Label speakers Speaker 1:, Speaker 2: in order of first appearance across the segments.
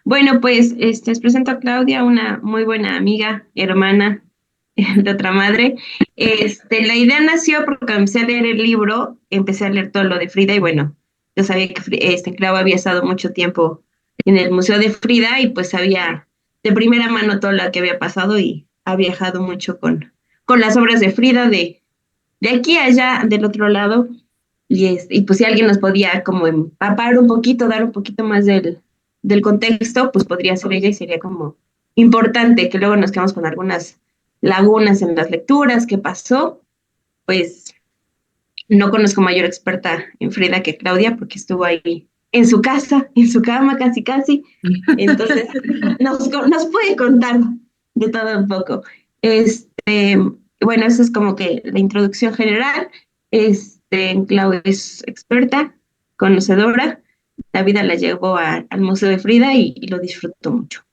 Speaker 1: Bueno, pues les presento a Claudia, una muy buena amiga, hermana de otra madre. La idea nació porque empecé a leer el libro, empecé a leer todo lo de Frida y bueno, yo sabía que Clau había estado mucho tiempo en el Museo de Frida y pues sabía de primera mano todo lo que había pasado y ha viajado mucho con las obras de Frida de aquí a allá, del otro lado. Y pues si alguien nos podía como empapar un poquito, dar un poquito más del contexto, pues podría ser ella y sería como importante que luego nos quedamos con algunas lagunas en las lecturas, qué pasó, pues no conozco mayor experta en Frida que Claudia porque estuvo ahí en su casa, en su cama casi casi, entonces nos puede contar de todo un poco. Bueno, eso es como que la introducción general. Clau es experta, conocedora. La vida la llevó al Museo de Frida y lo disfrutó mucho.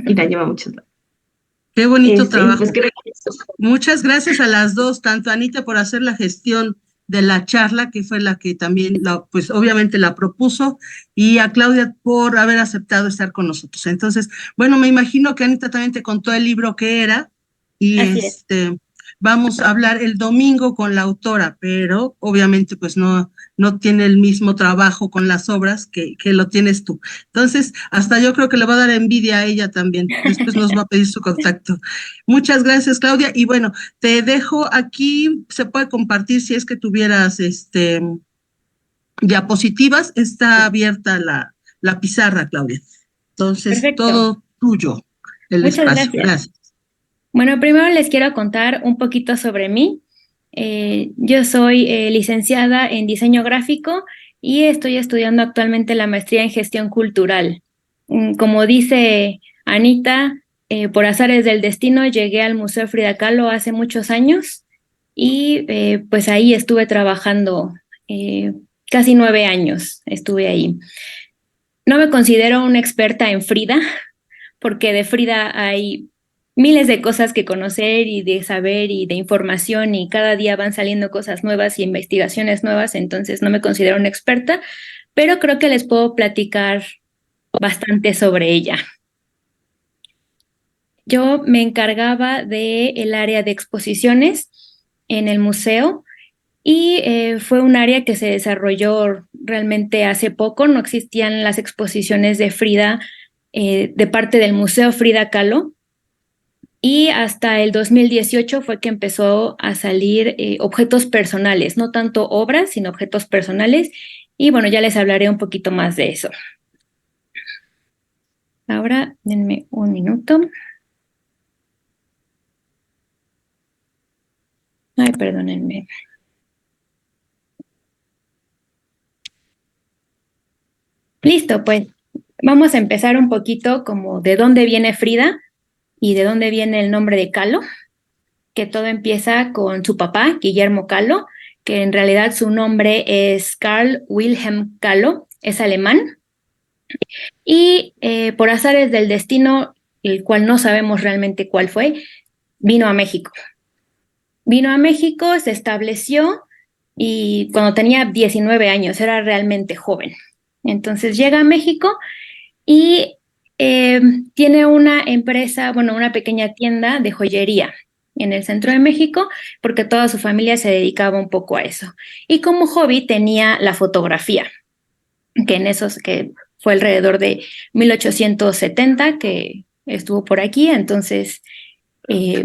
Speaker 1: Y la lleva a muchos lados.
Speaker 2: Qué bonito trabajo.
Speaker 1: Pues creo que eso.
Speaker 2: Muchas gracias a las dos, tanto a Anita por hacer la gestión de la charla, que fue la que también, pues obviamente la propuso, y a Claudia por haber aceptado estar con nosotros. Entonces, bueno, me imagino que Anita también te contó el libro que era, y
Speaker 3: Así es.
Speaker 2: vamos a hablar el domingo con la autora, pero obviamente pues no tiene el mismo trabajo con las obras que lo tienes tú. Entonces, hasta yo creo que le va a dar envidia a ella también. Después nos va a pedir su contacto. Muchas gracias, Claudia. Y bueno, te dejo aquí, se puede compartir si es que tuvieras diapositivas, está abierta la pizarra, Claudia. Entonces,
Speaker 3: Perfecto.
Speaker 2: todo tuyo, el
Speaker 3: Muchas
Speaker 2: espacio.
Speaker 3: gracias.
Speaker 2: Gracias.
Speaker 3: Bueno, primero les quiero contar un poquito sobre mí. Yo soy licenciada en diseño gráfico y estoy estudiando actualmente la maestría en gestión cultural. Como dice Anita, por azares del destino llegué al Museo Frida Kahlo hace muchos años y pues ahí estuve trabajando casi 9 años, estuve ahí. No me considero una experta en Frida, porque de Frida hay miles de cosas que conocer y de saber y de información y cada día van saliendo cosas nuevas y investigaciones nuevas, entonces no me considero una experta, pero creo que les puedo platicar bastante sobre ella. Yo me encargaba del área de exposiciones en el museo y fue un área que se desarrolló realmente hace poco, no existían las exposiciones de Frida de parte del Museo Frida Kahlo. Y hasta el 2018 fue que empezó a salir objetos personales, no tanto obras, sino objetos personales. Y bueno, ya les hablaré un poquito más de eso. Ahora, denme un minuto. Ay, perdónenme. Listo, pues vamos a empezar un poquito como de dónde viene Frida y de dónde viene el nombre de Kahlo, que todo empieza con su papá, Guillermo Kahlo, que en realidad su nombre es Carl Wilhelm Kahlo, es alemán. Y por azares del destino, el cual no sabemos realmente cuál fue, vino a México. Vino a México, se estableció y cuando tenía 19 años, era realmente joven. Entonces llega a México y tiene una empresa, bueno, una pequeña tienda de joyería en el centro de México, porque toda su familia se dedicaba un poco a eso. Y como hobby tenía la fotografía, que en esos que fue alrededor de 1870 que estuvo por aquí, entonces eh,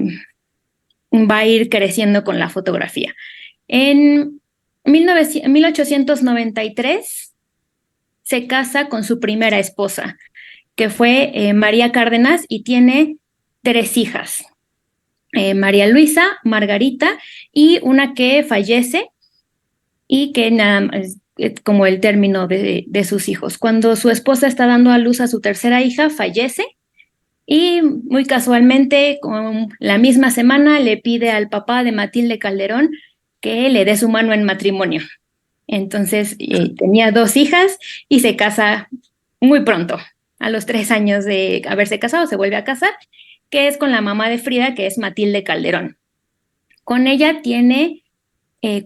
Speaker 3: va a ir creciendo con la fotografía. En 1893 se casa con su primera esposa, que fue María Cárdenas, y tiene 3 hijas, María Luisa, Margarita y una que fallece y que nada más como el término de sus hijos. Cuando su esposa está dando a luz a su tercera hija, fallece y muy casualmente, con la misma semana, le pide al papá de Matilde Calderón que le dé su mano en matrimonio. Entonces, tenía 2 hijas y se casa muy pronto. A los 3 años de haberse casado, se vuelve a casar, que es con la mamá de Frida, que es Matilde Calderón. Con ella tiene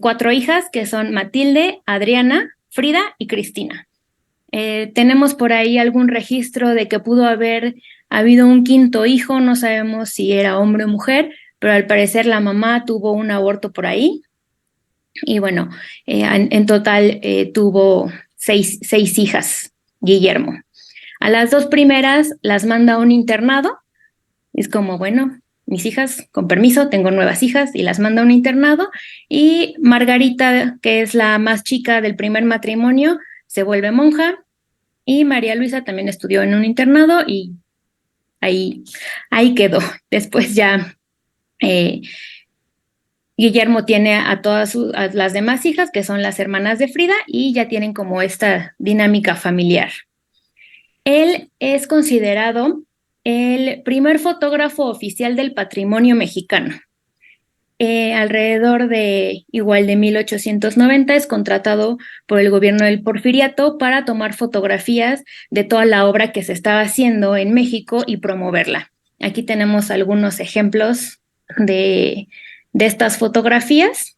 Speaker 3: 4 hijas, que son Matilde, Adriana, Frida y Cristina. Tenemos por ahí algún registro de que pudo haber habido un quinto hijo, no sabemos si era hombre o mujer, pero al parecer la mamá tuvo un aborto por ahí. Y bueno, en total tuvo seis hijas, Guillermo. A las dos primeras las manda a un internado. Es como, bueno, mis hijas, con permiso, tengo nuevas hijas y las manda a un internado. Y Margarita, que es la más chica del primer matrimonio, se vuelve monja. Y María Luisa también estudió en un internado y ahí quedó. Después ya Guillermo tiene a a las demás hijas, que son las hermanas de Frida, y ya tienen como esta dinámica familiar. Él es considerado el primer fotógrafo oficial del patrimonio mexicano. Alrededor de igual de 1890 es contratado por el gobierno del Porfiriato para tomar fotografías de toda la obra que se estaba haciendo en México y promoverla. Aquí tenemos algunos ejemplos de estas fotografías,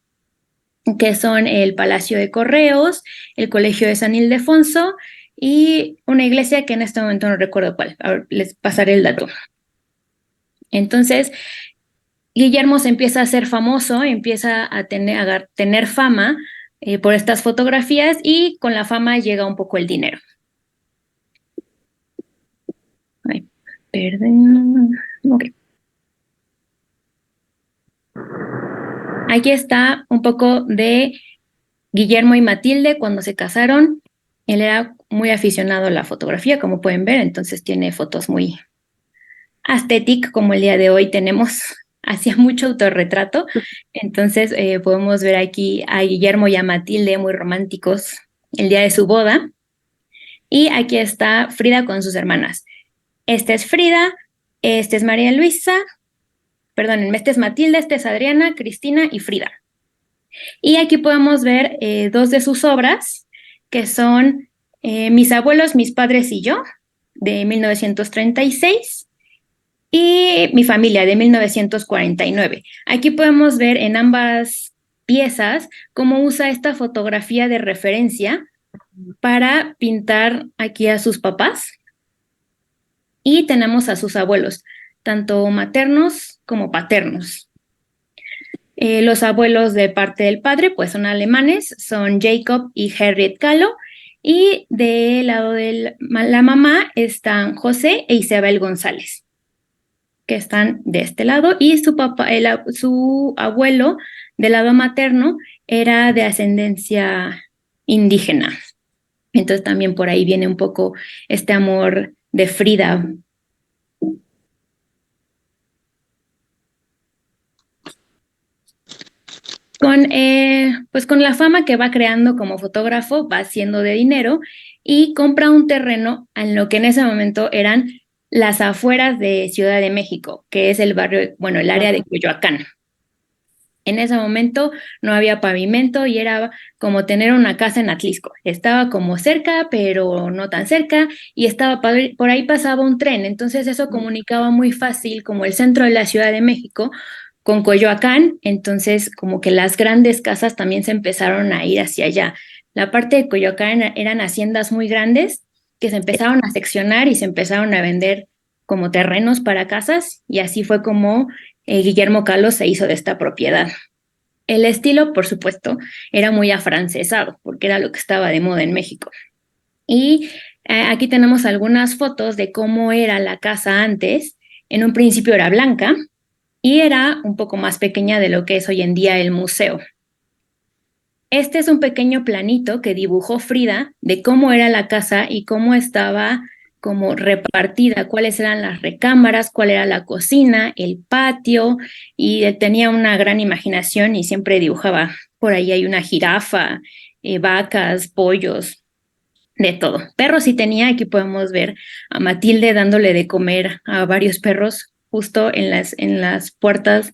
Speaker 3: que son el Palacio de Correos, el Colegio de San Ildefonso y una iglesia que en este momento no recuerdo cuál. Ahora les pasaré el dato. Entonces, Guillermo se empieza a hacer famoso, empieza a tener fama por estas fotografías y con la fama llega un poco el dinero. Ay, perdón. Ok. Aquí está un poco de Guillermo y Matilde cuando se casaron. Él era muy aficionado a la fotografía, como pueden ver, entonces tiene fotos muy aesthetic, como el día de hoy tenemos. Hacía mucho autorretrato, entonces podemos ver aquí a Guillermo y a Matilde muy románticos el día de su boda. Y aquí está Frida con sus hermanas. Esta es Frida, esta es María Luisa, perdónenme, esta es Matilde, esta es Adriana, Cristina y Frida. Y aquí podemos ver dos de sus obras, que son Mis abuelos, mis padres y yo, de 1936, y Mi familia, de 1949. Aquí podemos ver en ambas piezas cómo usa esta fotografía de referencia para pintar aquí a sus papás, y tenemos a sus abuelos, tanto maternos como paternos. Los abuelos de parte del padre, pues son alemanes, son Jacob y Harriet Kahlo, y del lado de la mamá están José e Isabel González, que están de este lado, y su abuelo del lado materno era de ascendencia indígena. Entonces también por ahí viene un poco este amor de Frida. Pues con la fama que va creando como fotógrafo, va haciendo de dinero y compra un terreno en lo que en ese momento eran las afueras de Ciudad de México, que es el barrio, bueno, el área de Coyoacán. En ese momento no había pavimento y era como tener una casa en Atlisco. Estaba como cerca, pero no tan cerca, y por ahí pasaba un tren. Entonces eso comunicaba muy fácil como el centro de la Ciudad de México con Coyoacán. Entonces como que las grandes casas también se empezaron a ir hacia allá. La parte de Coyoacán eran haciendas muy grandes que se empezaron a seccionar y se empezaron a vender como terrenos para casas, y así fue como Guillermo Kahlo se hizo de esta propiedad. El estilo, por supuesto, era muy afrancesado, porque era lo que estaba de moda en México. Y aquí tenemos algunas fotos de cómo era la casa antes. En un principio era blanca y era un poco más pequeña de lo que es hoy en día el museo. Este es un pequeño planito que dibujó Frida de cómo era la casa y cómo estaba como repartida, cuáles eran las recámaras, cuál era la cocina, el patio, y tenía una gran imaginación y siempre dibujaba. Por ahí hay una jirafa, vacas, pollos, de todo. Perros sí tenía, aquí podemos ver a Matilde dándole de comer a varios perros justo en las puertas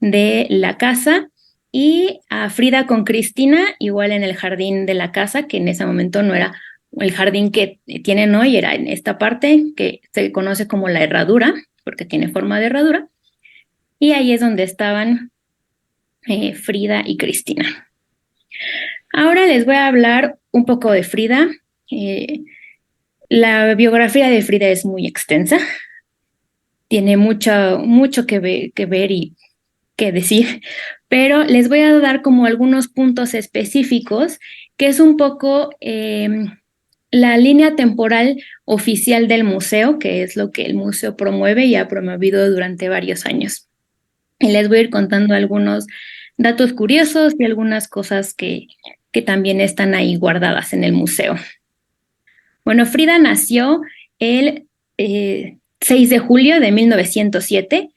Speaker 3: de la casa, y a Frida con Cristina igual en el jardín de la casa, que en ese momento no era el jardín que tienen hoy, era en esta parte que se conoce como la herradura, porque tiene forma de herradura, y ahí es donde estaban Frida y Cristina. Ahora les voy a hablar un poco de Frida. La biografía de Frida es muy extensa, tiene mucho que ver y que decir, pero les voy a dar como algunos puntos específicos, que es un poco la línea temporal oficial del museo, que es lo que el museo promueve y ha promovido durante varios años. Y les voy a ir contando algunos datos curiosos y algunas cosas que también están ahí guardadas en el museo. Bueno, Frida nació el 6 de julio de 1907.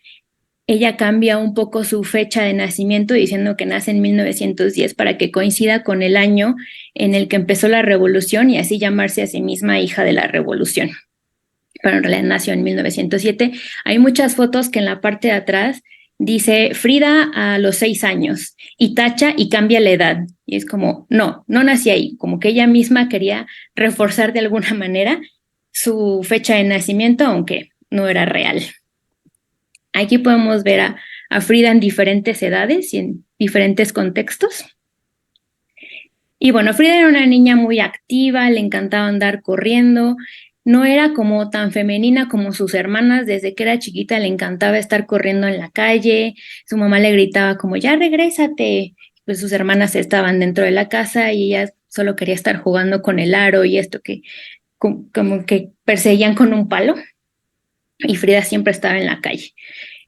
Speaker 3: Ella cambia un poco su fecha de nacimiento diciendo que nace en 1910 para que coincida con el año en el que empezó la revolución y así llamarse a sí misma hija de la revolución. Pero en realidad nació en 1907. Hay muchas fotos que en la parte de atrás dice Frida a los 6 años y tacha y cambia la edad. Y es como, no nací ahí, como que ella misma quería reforzar de alguna manera su fecha de nacimiento, aunque no era real. Aquí podemos ver a Frida en diferentes edades y en diferentes contextos. Y bueno, Frida era una niña muy activa, le encantaba andar corriendo, no era como tan femenina como sus hermanas, desde que era chiquita le encantaba estar corriendo en la calle, su mamá le gritaba como, ya regrésate, pues sus hermanas estaban dentro de la casa y ella solo quería estar jugando con el aro y esto que como que perseguían con un palo, y Frida siempre estaba en la calle.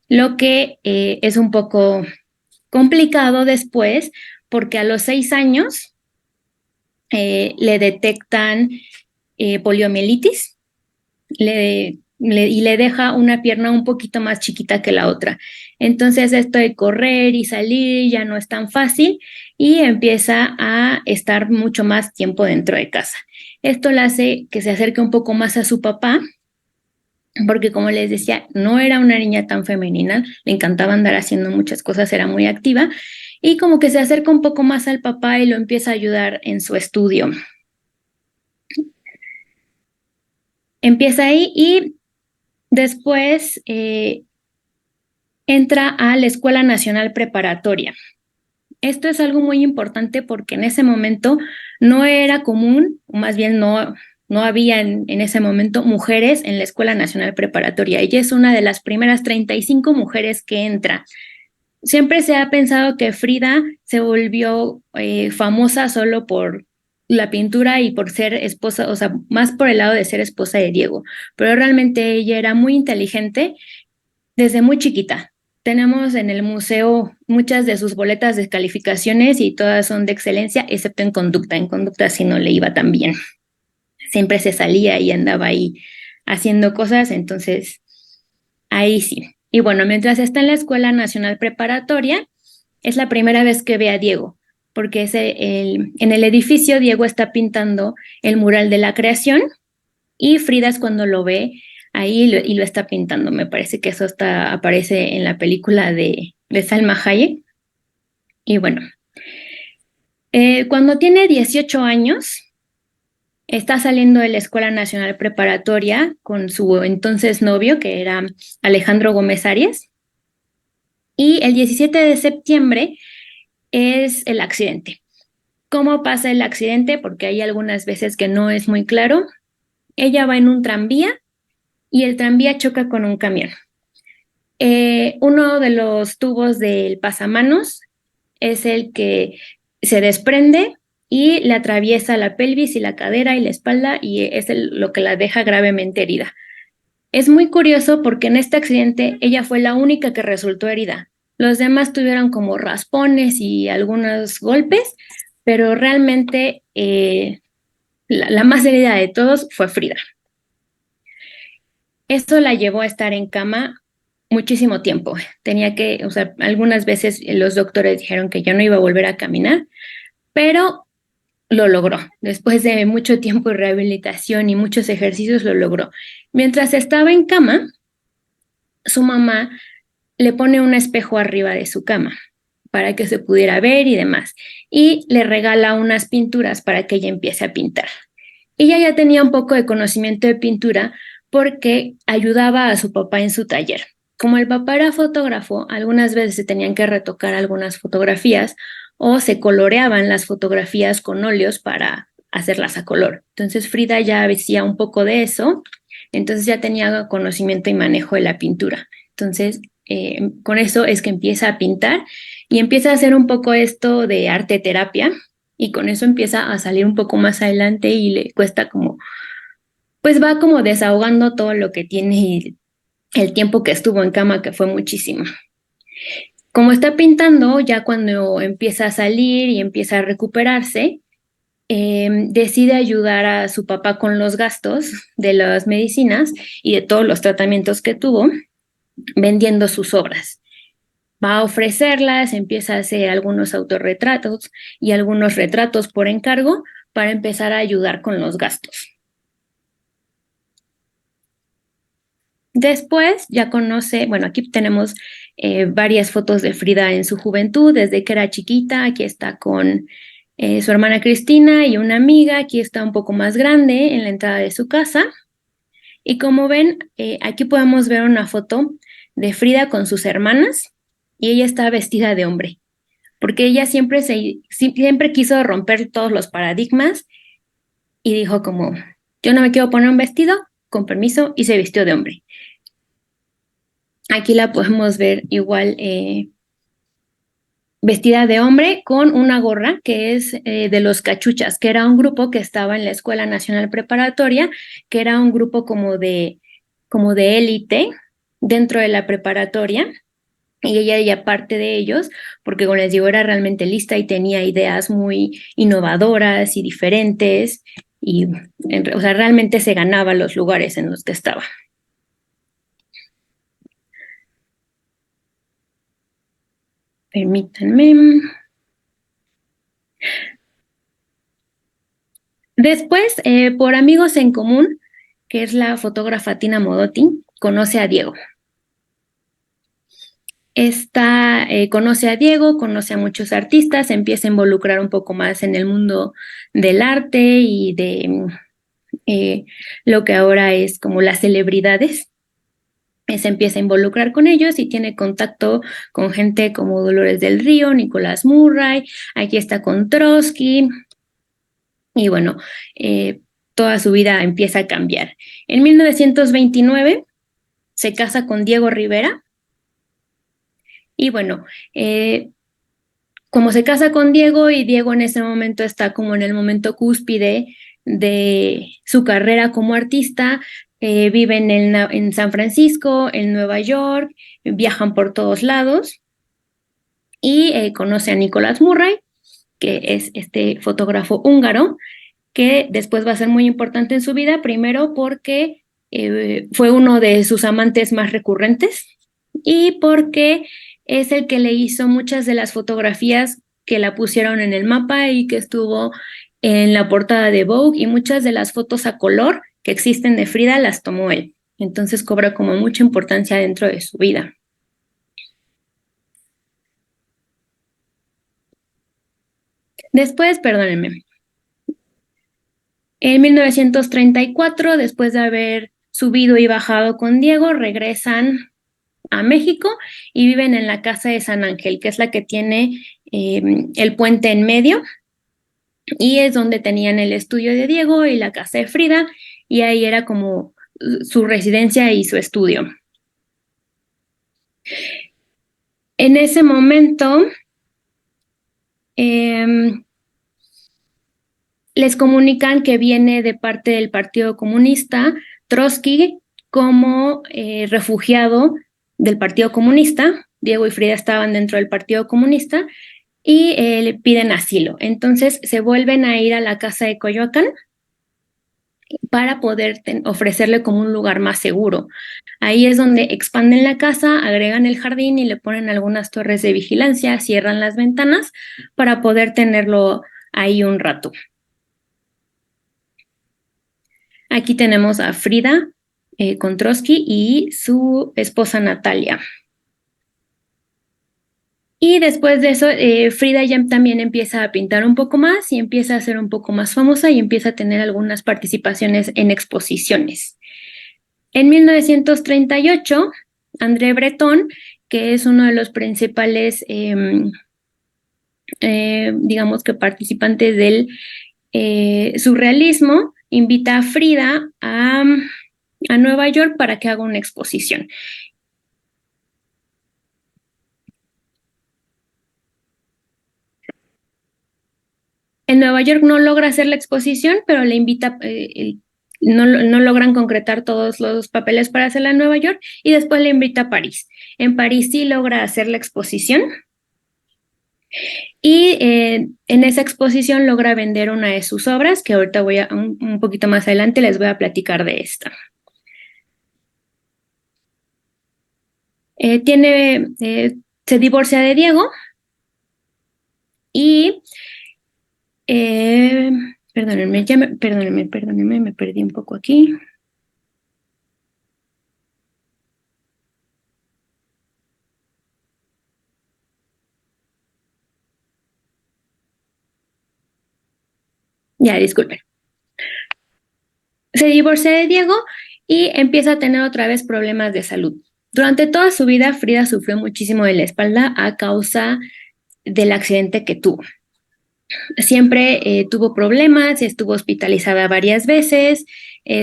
Speaker 3: Lo que es un poco complicado después, porque a los 6 años le detectan poliomielitis y le deja una pierna un poquito más chiquita que la otra. Entonces esto de correr y salir ya no es tan fácil y empieza a estar mucho más tiempo dentro de casa. Esto le hace que se acerque un poco más a su papá, porque como les decía, no era una niña tan femenina, le encantaba andar haciendo muchas cosas, era muy activa, y como que se acerca un poco más al papá y lo empieza a ayudar en su estudio. Empieza ahí y después entra a la Escuela Nacional Preparatoria. Esto es algo muy importante porque en ese momento no era común, o más bien no había en ese momento mujeres en la Escuela Nacional Preparatoria. Ella es una de las primeras 35 mujeres que entra. Siempre se ha pensado que Frida se volvió famosa solo por la pintura y por ser esposa, o sea, más por el lado de ser esposa de Diego, pero realmente ella era muy inteligente desde muy chiquita. Tenemos en el museo muchas de sus boletas de calificaciones y todas son de excelencia, excepto en conducta. En conducta sí no le iba tan bien. Siempre se salía y andaba ahí haciendo cosas, entonces ahí sí. Y bueno, mientras está en la Escuela Nacional Preparatoria, es la primera vez que ve a Diego, porque en el edificio Diego está pintando el mural de la creación y Frida es cuando lo ve ahí y lo está pintando. Me parece que eso aparece en la película de Salma Hayek. Y bueno, cuando tiene 18 años, está saliendo de la Escuela Nacional Preparatoria con su entonces novio, que era Alejandro Gómez Arias. Y el 17 de septiembre es el accidente. ¿Cómo pasa el accidente? Porque hay algunas veces que no es muy claro. Ella va en un tranvía y el tranvía choca con un camión. Uno de los tubos del pasamanos es el que se desprende y le atraviesa la pelvis y la cadera y la espalda y es lo que la deja gravemente herida. Es muy curioso porque en este accidente ella fue la única que resultó herida. Los demás tuvieron como raspones y algunos golpes, pero realmente la más herida de todos fue Frida. Eso la llevó a estar en cama muchísimo tiempo. O sea, algunas veces los doctores dijeron que ya no iba a volver a caminar, pero lo logró. Después de mucho tiempo de rehabilitación y muchos ejercicios, lo logró. Mientras estaba en cama, su mamá le pone un espejo arriba de su cama para que se pudiera ver y demás. Y le regala unas pinturas para que ella empiece a pintar. Ella ya tenía un poco de conocimiento de pintura porque ayudaba a su papá en su taller. Como el papá era fotógrafo, algunas veces se tenían que retocar algunas fotografías o se coloreaban las fotografías con óleos para hacerlas a color. Entonces Frida ya hacía un poco de eso, entonces ya tenía conocimiento y manejo de la pintura. Entonces, con eso es que empieza a pintar y empieza a hacer un poco esto de arte terapia, y con eso empieza a salir un poco más adelante y le cuesta como, pues va como desahogando todo lo que tiene y el tiempo que estuvo en cama, que fue muchísimo. Como está pintando, ya cuando empieza a salir y empieza a recuperarse, decide ayudar a su papá con los gastos de las medicinas y de todos los tratamientos que tuvo, vendiendo sus obras. Va a ofrecerlas, empieza a hacer algunos autorretratos y algunos retratos por encargo para empezar a ayudar con los gastos. Después ya conoce, bueno, aquí tenemos varias fotos de Frida en su juventud, desde que era chiquita. Aquí está con su hermana Cristina y una amiga. Aquí está un poco más grande en la entrada de su casa. Y como ven, aquí podemos ver una foto de Frida con sus hermanas y ella está vestida de hombre, porque ella siempre quiso romper todos los paradigmas y dijo como, yo no me quiero poner un vestido, con permiso, y se vistió de hombre. Aquí la podemos ver igual vestida de hombre con una gorra que es de los Cachuchas, que era un grupo que estaba en la Escuela Nacional Preparatoria, que era un grupo como de élite dentro de la preparatoria, y ella ya parte de ellos, porque como les digo, era realmente lista y tenía ideas muy innovadoras y diferentes, y o sea, realmente se ganaba los lugares en los que estaba. Permítanme. Después, por amigos en común, que es la fotógrafa Tina Modotti, conoce a Diego. Conoce a Diego, conoce a muchos artistas, se empieza a involucrar un poco más en el mundo del arte y de lo que ahora es como las celebridades. Se empieza a involucrar con ellos y tiene contacto con gente como Dolores del Río, Nicolás Murray, aquí está con Trotsky, y bueno, toda su vida empieza a cambiar. En 1929 se casa con Diego Rivera y bueno, como se casa con Diego y Diego en ese momento está como en el momento cúspide de su carrera como artista, viven en San Francisco, en Nueva York, viajan por todos lados y conoce a Nicolás Murray, que es este fotógrafo húngaro, que después va a ser muy importante en su vida, primero porque fue uno de sus amantes más recurrentes y porque es el que le hizo muchas de las fotografías que la pusieron en el mapa y que estuvo en la portada de Vogue, y muchas de las fotos a color que existen de Frida las tomó él. Entonces cobra como mucha importancia dentro de su vida. Después, perdónenme, en 1934, después de haber subido y bajado con Diego, regresan a México y viven en la casa de San Ángel, que es la que tiene el puente en medio, y es donde tenían el estudio de Diego y la casa de Frida, y ahí era como su residencia y su estudio. En ese momento les comunican que viene de parte del Partido Comunista Trotsky como refugiado del Partido Comunista. Diego y Frida estaban dentro del Partido Comunista y le piden asilo. Entonces se vuelven a ir a la casa de Coyoacán para poder ofrecerle como un lugar más seguro. Ahí es donde expanden la casa, agregan el jardín y le ponen algunas torres de vigilancia, cierran las ventanas para poder tenerlo ahí un rato. Aquí tenemos a Frida con Trotsky y su esposa Natalia. Y después de eso, Frida ya también empieza a pintar un poco más y empieza a ser un poco más famosa y empieza a tener algunas participaciones en exposiciones. En 1938, André Breton, que es uno de los principales, digamos que participantes del surrealismo, invita a Frida a Nueva York para que haga una exposición. En Nueva York no logra hacer la exposición, pero le invita, no logran concretar todos los papeles para hacerla en Nueva York y después le invita a París. En París sí logra hacer la exposición y en esa exposición logra vender una de sus obras, que ahorita un poquito más adelante les voy a platicar de esta. Se divorcia de Diego y perdónenme, me perdí un poco aquí. Ya, disculpen. Se divorcia de Diego y empieza a tener otra vez problemas de salud. Durante toda su vida, Frida sufrió muchísimo de la espalda a causa del accidente que tuvo. Siempre tuvo problemas, estuvo hospitalizada varias veces,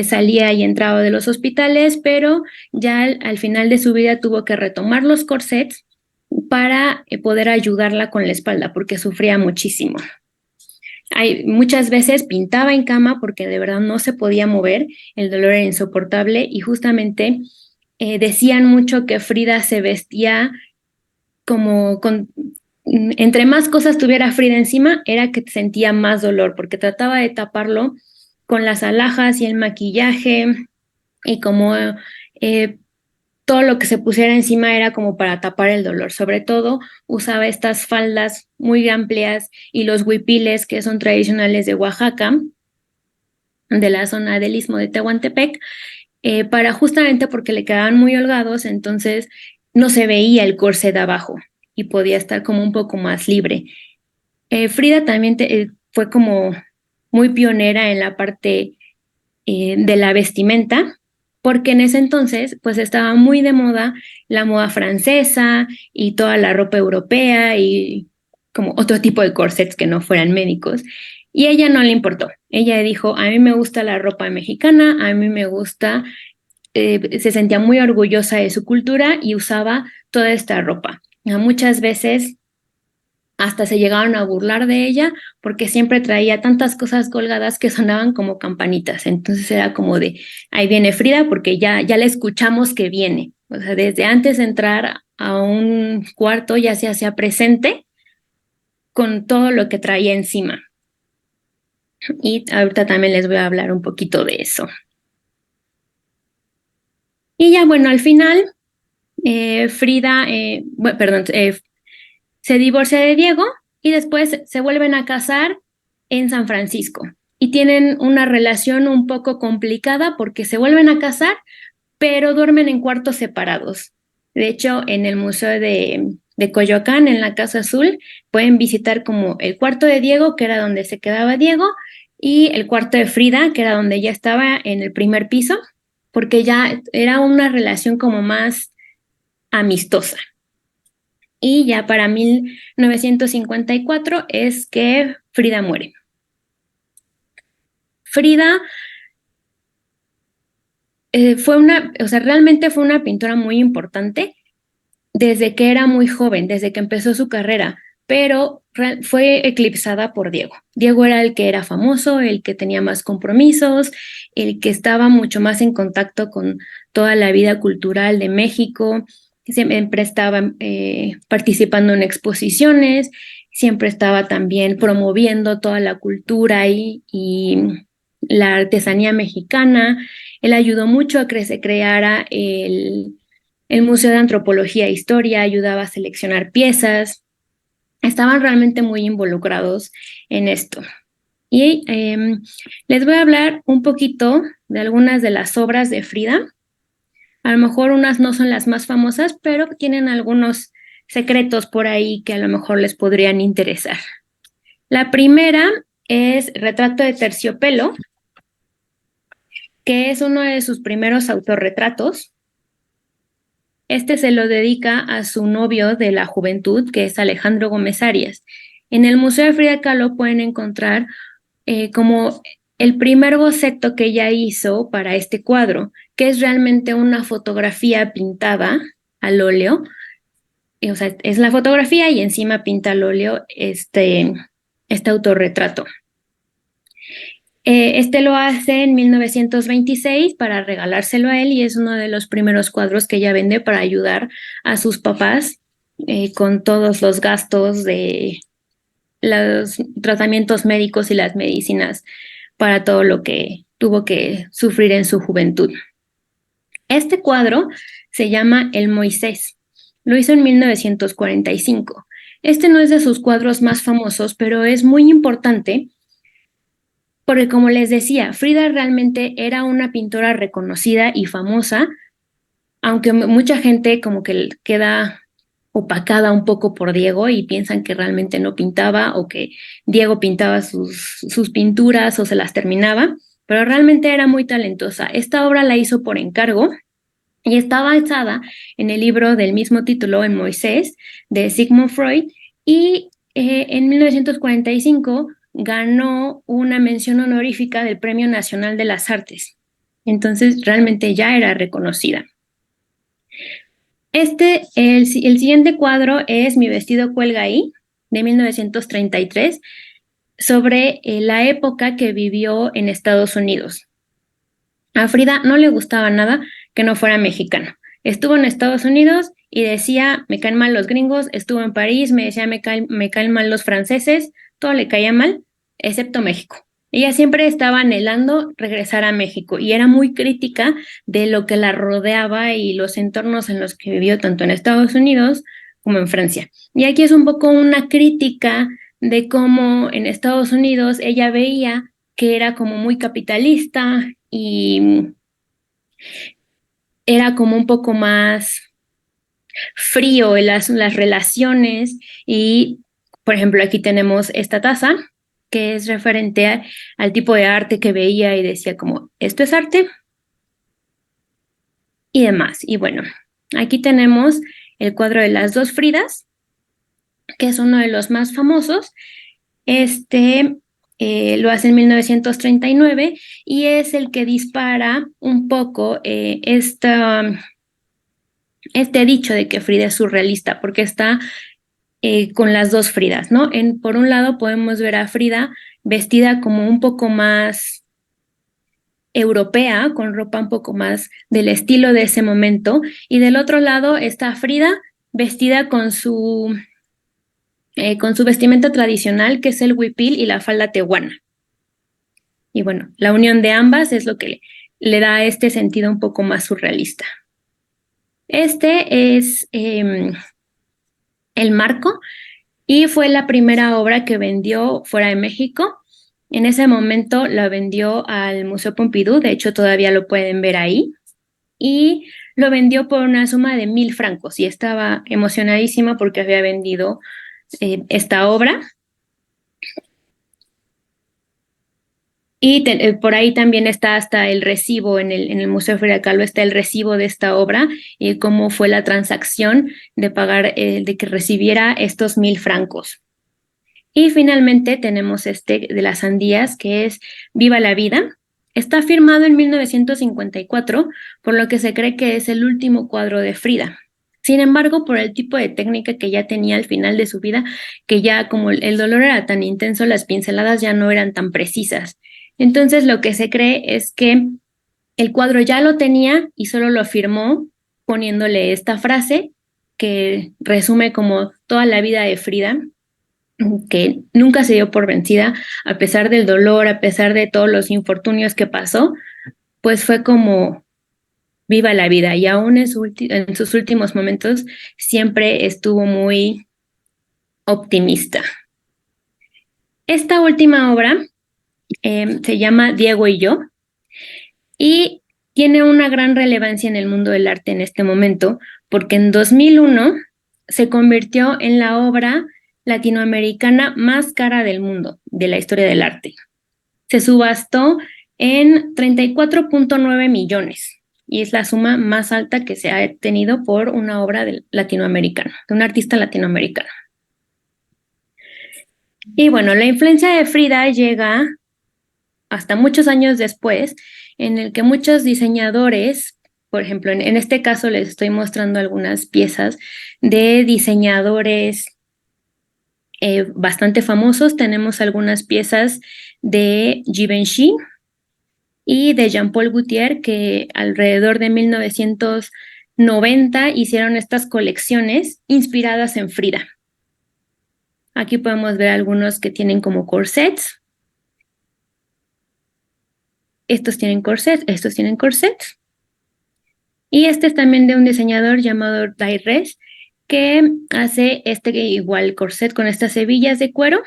Speaker 3: salía y entraba de los hospitales, pero ya al final de su vida tuvo que retomar los corsets para poder ayudarla con la espalda, porque sufría muchísimo. Muchas veces pintaba en cama porque de verdad no se podía mover, el dolor era insoportable y justamente decían mucho que Frida se vestía como entre más cosas tuviera Frida encima, era que sentía más dolor, porque trataba de taparlo con las alhajas y el maquillaje, y como todo lo que se pusiera encima era como para tapar el dolor. Sobre todo usaba estas faldas muy amplias y los huipiles que son tradicionales de Oaxaca, de la zona del Istmo de Tehuantepec, para justamente porque le quedaban muy holgados, entonces no se veía el corset de abajo y podía estar como un poco más libre. Frida también fue como muy pionera en la parte de la vestimenta, porque en ese entonces pues estaba muy de moda la moda francesa y toda la ropa europea y como otro tipo de corsets que no fueran médicos. Y a ella no le importó. Ella dijo, a mí me gusta la ropa mexicana, a mí me gusta, se sentía muy orgullosa de su cultura y usaba toda esta ropa. Muchas veces hasta se llegaron a burlar de ella porque siempre traía tantas cosas colgadas que sonaban como campanitas. Entonces era como de, ahí viene Frida porque ya la escuchamos que viene. O sea, desde antes de entrar a un cuarto ya se hacía presente con todo lo que traía encima. Y ahorita también les voy a hablar un poquito de eso. Y ya, bueno, al final, Frida, se divorcia de Diego y después se vuelven a casar en San Francisco. Y tienen una relación un poco complicada porque se vuelven a casar, pero duermen en cuartos separados. De hecho, en el Museo de Coyoacán, en la Casa Azul, pueden visitar como el cuarto de Diego, que era donde se quedaba Diego, y el cuarto de Frida, que era donde ella estaba en el primer piso, porque ya era una relación como más amistosa. Y ya para 1954 es que Frida muere. Frida realmente fue una pintora muy importante desde que era muy joven, desde que empezó su carrera, pero fue eclipsada por Diego. Diego era el que era famoso, el que tenía más compromisos, el que estaba mucho más en contacto con toda la vida cultural de México, siempre estaba participando en exposiciones, siempre estaba también promoviendo toda la cultura y la artesanía mexicana. Él ayudó mucho a que se creara el Museo de Antropología e Historia, ayudaba a seleccionar piezas, estaban realmente muy involucrados en esto. Y les voy a hablar un poquito de algunas de las obras de Frida. A lo mejor unas no son las más famosas, pero tienen algunos secretos por ahí que a lo mejor les podrían interesar. La primera es Retrato de Terciopelo, que es uno de sus primeros autorretratos. Este se lo dedica a su novio de la juventud, que es Alejandro Gómez Arias. En el Museo de Frida Kahlo pueden encontrar como el primer boceto que ella hizo para este cuadro, que es realmente una fotografía pintada al óleo. O sea, es la fotografía y encima pinta al óleo este autorretrato. Este lo hace en 1926 para regalárselo a él y es uno de los primeros cuadros que ella vende para ayudar a sus papás con todos los gastos de los tratamientos médicos y las medicinas para todo lo que tuvo que sufrir en su juventud. Este cuadro se llama El Moisés. Lo hizo en 1945. Este no es de sus cuadros más famosos, pero es muy importante porque, como les decía, Frida realmente era una pintora reconocida y famosa, aunque mucha gente como que queda opacada un poco por Diego y piensan que realmente no pintaba o que Diego pintaba sus pinturas o se las terminaba, pero realmente era muy talentosa. Esta obra la hizo por encargo y está basada en el libro del mismo título, en Moisés, de Sigmund Freud, y en 1945 ganó una mención honorífica del Premio Nacional de las Artes. Entonces realmente ya era reconocida. El siguiente cuadro es Mi vestido cuelga ahí, de 1933, sobre la época que vivió en Estados Unidos. A Frida no le gustaba nada que no fuera mexicano. Estuvo en Estados Unidos y decía, me caen mal los gringos. Estuvo en París, me decía, me caen mal los franceses. Todo le caía mal, excepto México. Ella siempre estaba anhelando regresar a México y era muy crítica de lo que la rodeaba y los entornos en los que vivió tanto en Estados Unidos como en Francia. Y aquí es un poco una crítica de cómo en Estados Unidos ella veía que era como muy capitalista y era como un poco más frío en las relaciones y, por ejemplo, aquí tenemos esta taza que es referente al tipo de arte que veía y decía como, esto es arte y demás. Y bueno, aquí tenemos el cuadro de las dos Fridas, que es uno de los más famosos. Lo hace en 1939 y es el que dispara un poco este dicho de que Frida es surrealista, porque está con las dos Fridas, ¿no? Por un lado podemos ver a Frida vestida como un poco más europea, con ropa un poco más del estilo de ese momento, y del otro lado está Frida vestida con su vestimenta tradicional, que es el huipil y la falda tehuana. Y bueno, la unión de ambas es lo que le da este sentido un poco más surrealista. Este es el marco y fue la primera obra que vendió fuera de México. En ese momento la vendió al Museo Pompidou, de hecho todavía lo pueden ver ahí, y lo vendió por una suma de 1,000 francos y estaba emocionadísima porque había vendido esta obra. Y por ahí también está hasta el recibo en el Museo Frida Kahlo, está el recibo de esta obra y cómo fue la transacción de pagar, de que recibiera estos 1,000 francos. Y finalmente tenemos de las sandías, que es Viva la Vida. Está firmado en 1954, por lo que se cree que es el último cuadro de Frida. Sin embargo, por el tipo de técnica que ya tenía al final de su vida, que ya como el dolor era tan intenso, las pinceladas ya no eran tan precisas. Entonces, lo que se cree es que el cuadro ya lo tenía y solo lo firmó poniéndole esta frase que resume como toda la vida de Frida, que nunca se dio por vencida, a pesar del dolor, a pesar de todos los infortunios que pasó, pues fue como viva la vida y aún en sus últimos momentos siempre estuvo muy optimista. Esta última obra se llama Diego y yo y tiene una gran relevancia en el mundo del arte en este momento porque en 2001 se convirtió en la obra latinoamericana más cara del mundo, de la historia del arte. Se subastó en 34.9 millones y es la suma más alta que se ha tenido por una obra latinoamericana, de un artista latinoamericano. Y bueno, la influencia de Frida llega hasta muchos años después, en el que muchos diseñadores, por ejemplo, en este caso les estoy mostrando algunas piezas de diseñadores bastante famosos. Tenemos algunas piezas de Givenchy y de Jean-Paul Gaultier, que alrededor de 1990 hicieron estas colecciones inspiradas en Frida. Aquí podemos ver algunos que tienen como corsets. Estos tienen corsets, estos tienen corsets. Y este es también de un diseñador llamado Daires, que hace igual corset con estas hebillas de cuero.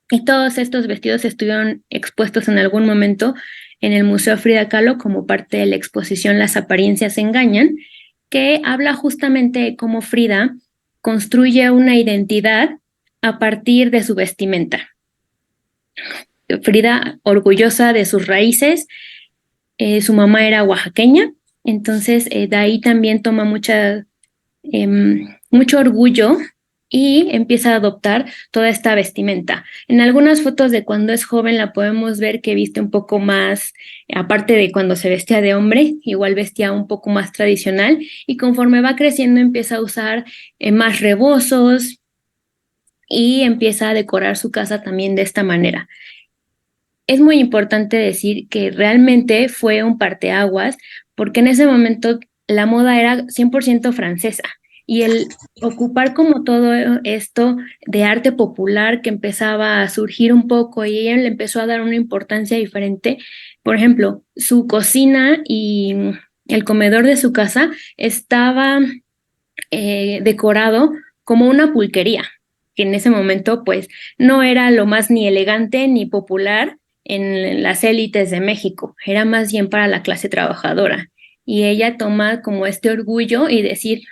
Speaker 3: Y todos estos vestidos estuvieron expuestos en algún momento en el Museo Frida Kahlo como parte de la exposición Las apariencias engañan, que habla justamente de cómo Frida construye una identidad a partir de su vestimenta. Frida, orgullosa de sus raíces, su mamá era oaxaqueña, entonces de ahí también toma mucho orgullo y empieza a adoptar toda esta vestimenta. En algunas fotos de cuando es joven la podemos ver que viste un poco más, aparte de cuando se vestía de hombre, igual vestía un poco más tradicional, y conforme va creciendo empieza a usar más rebozos y empieza a decorar su casa también de esta manera. Es muy importante decir que realmente fue un parteaguas, porque en ese momento la moda era 100% francesa, y el ocupar como todo esto de arte popular que empezaba a surgir un poco, y ella le empezó a dar una importancia diferente. Por ejemplo, su cocina y el comedor de su casa estaba decorado como una pulquería, que en ese momento pues no era lo más ni elegante ni popular en las élites de México, era más bien para la clase trabajadora. Y ella toma como este orgullo y decir,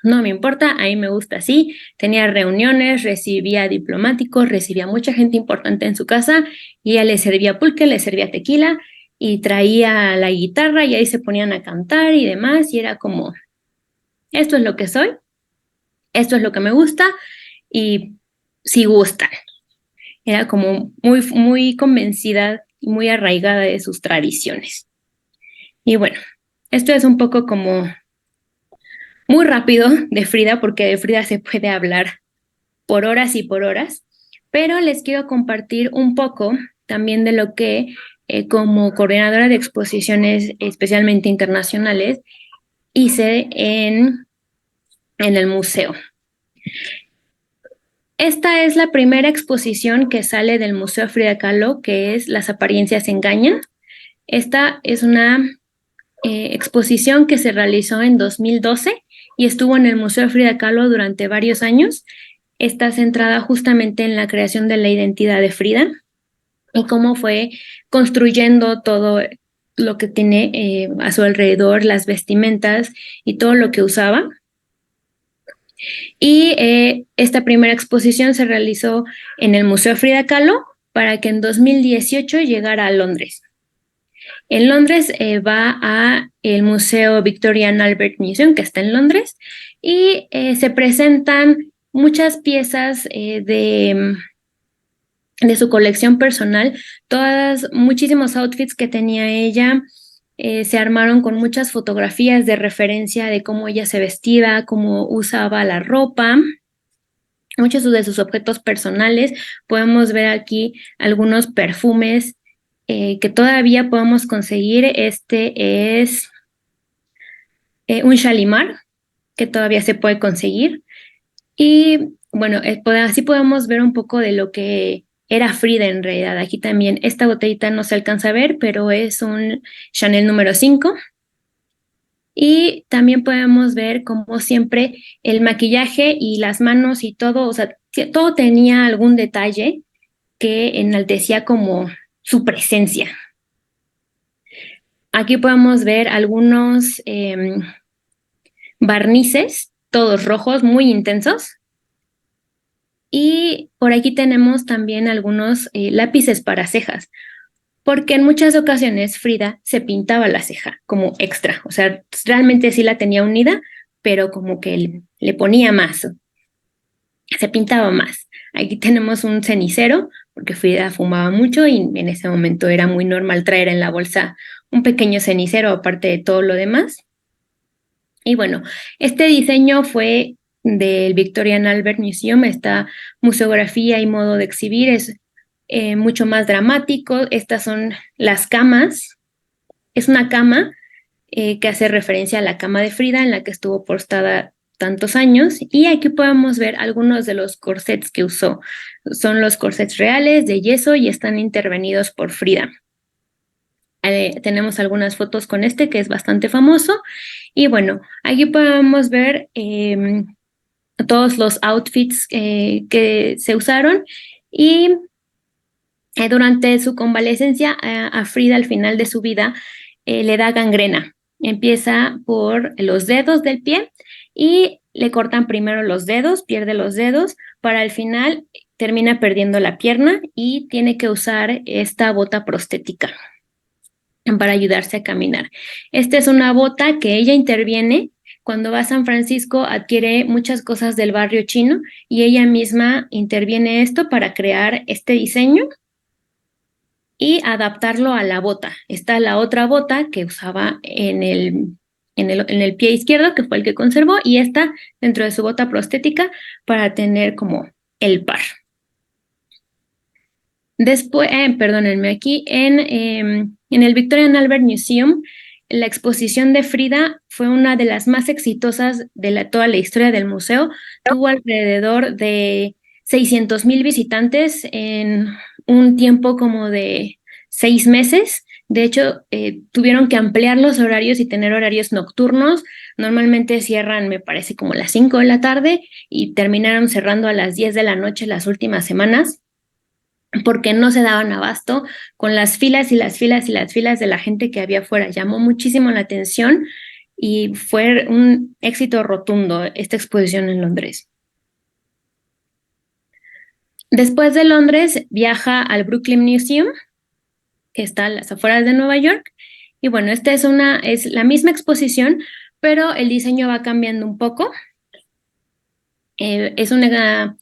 Speaker 3: no me importa, a mí me gusta así. Tenía reuniones, recibía diplomáticos, recibía mucha gente importante en su casa, y ella le servía pulque, le servía tequila y traía la guitarra, y ahí se ponían a cantar y demás, y era como, esto es lo que soy, esto es lo que me gusta, y si gustan. Era como muy, muy convencida y muy arraigada de sus tradiciones. Y bueno, esto es un poco como muy rápido de Frida, porque de Frida se puede hablar por horas y por horas, pero les quiero compartir un poco también de lo que como coordinadora de exposiciones, especialmente internacionales, hice en el museo. Esta es la primera exposición que sale del Museo Frida Kahlo, que es Las apariencias engañan. Esta es una exposición que se realizó en 2012 y estuvo en el Museo Frida Kahlo durante varios años. Está centrada justamente en la creación de la identidad de Frida y cómo fue construyendo todo lo que tiene a su alrededor, las vestimentas y todo lo que usaba. Y esta primera exposición se realizó en el Museo Frida Kahlo para que en 2018 llegara a Londres. En Londres va a el Museo Victoria and Albert Museum, que está en Londres, y se presentan muchas piezas de su colección personal, muchísimos outfits que tenía ella. Se armaron con muchas fotografías de referencia de cómo ella se vestía, cómo usaba la ropa, muchos de sus objetos personales. Podemos ver aquí algunos perfumes que todavía podemos conseguir. Este es un Shalimar, que todavía se puede conseguir. Y bueno, así podemos ver un poco de lo que era Frida en realidad. Aquí también esta botellita no se alcanza a ver, pero es un Chanel número 5. Y también podemos ver como siempre el maquillaje y las manos y todo, o sea, que todo tenía algún detalle que enaltecía como su presencia. Aquí podemos ver algunos barnices, todos rojos, muy intensos. Y por aquí tenemos también algunos lápices para cejas, porque en muchas ocasiones Frida se pintaba la ceja como extra, o sea, realmente sí la tenía unida, pero como que le ponía más, se pintaba más. Aquí tenemos un cenicero porque Frida fumaba mucho y en ese momento era muy normal traer en la bolsa un pequeño cenicero aparte de todo lo demás. Y bueno, este diseño fue del Victorian Albert Museum. Esta museografía y modo de exhibir es mucho más dramático. Estas son las camas. Es una cama que hace referencia a la cama de Frida, en la que estuvo postada tantos años. Y aquí podemos ver algunos de los corsets que usó. Son los corsets reales de yeso y están intervenidos por Frida. Tenemos algunas fotos con este que es bastante famoso. Y bueno, aquí podemos ver todos los outfits que se usaron. Y durante su convalecencia, a Frida al final de su vida le da gangrena. Empieza por los dedos del pie y le cortan primero los dedos, pierde los dedos, para al final termina perdiendo la pierna y tiene que usar esta bota prostética para ayudarse a caminar. Esta es una bota que ella interviene cuando va a San Francisco, adquiere muchas cosas del barrio chino y ella misma interviene esto para crear este diseño y adaptarlo a la bota. Está la otra bota que usaba en el pie izquierdo, que fue el que conservó, y esta dentro de su bota prostética para tener como el par. Después, perdónenme, aquí en el Victorian Albert Museum, la exposición de Frida fue una de las más exitosas de toda la historia del museo. Tuvo alrededor de 600,000 visitantes en un tiempo como de 6 meses. De hecho, tuvieron que ampliar los horarios y tener horarios nocturnos. Normalmente cierran, me parece, como a las 5 de la tarde y terminaron cerrando a las 10 de la noche las últimas semanas, porque no se daban abasto con las filas y las filas y las filas de la gente que había afuera. Llamó muchísimo la atención y fue un éxito rotundo esta exposición en Londres. Después de Londres viaja al Brooklyn Museum, que está a las afueras de Nueva York, y bueno, esta es la misma exposición, pero el diseño va cambiando un poco. Es una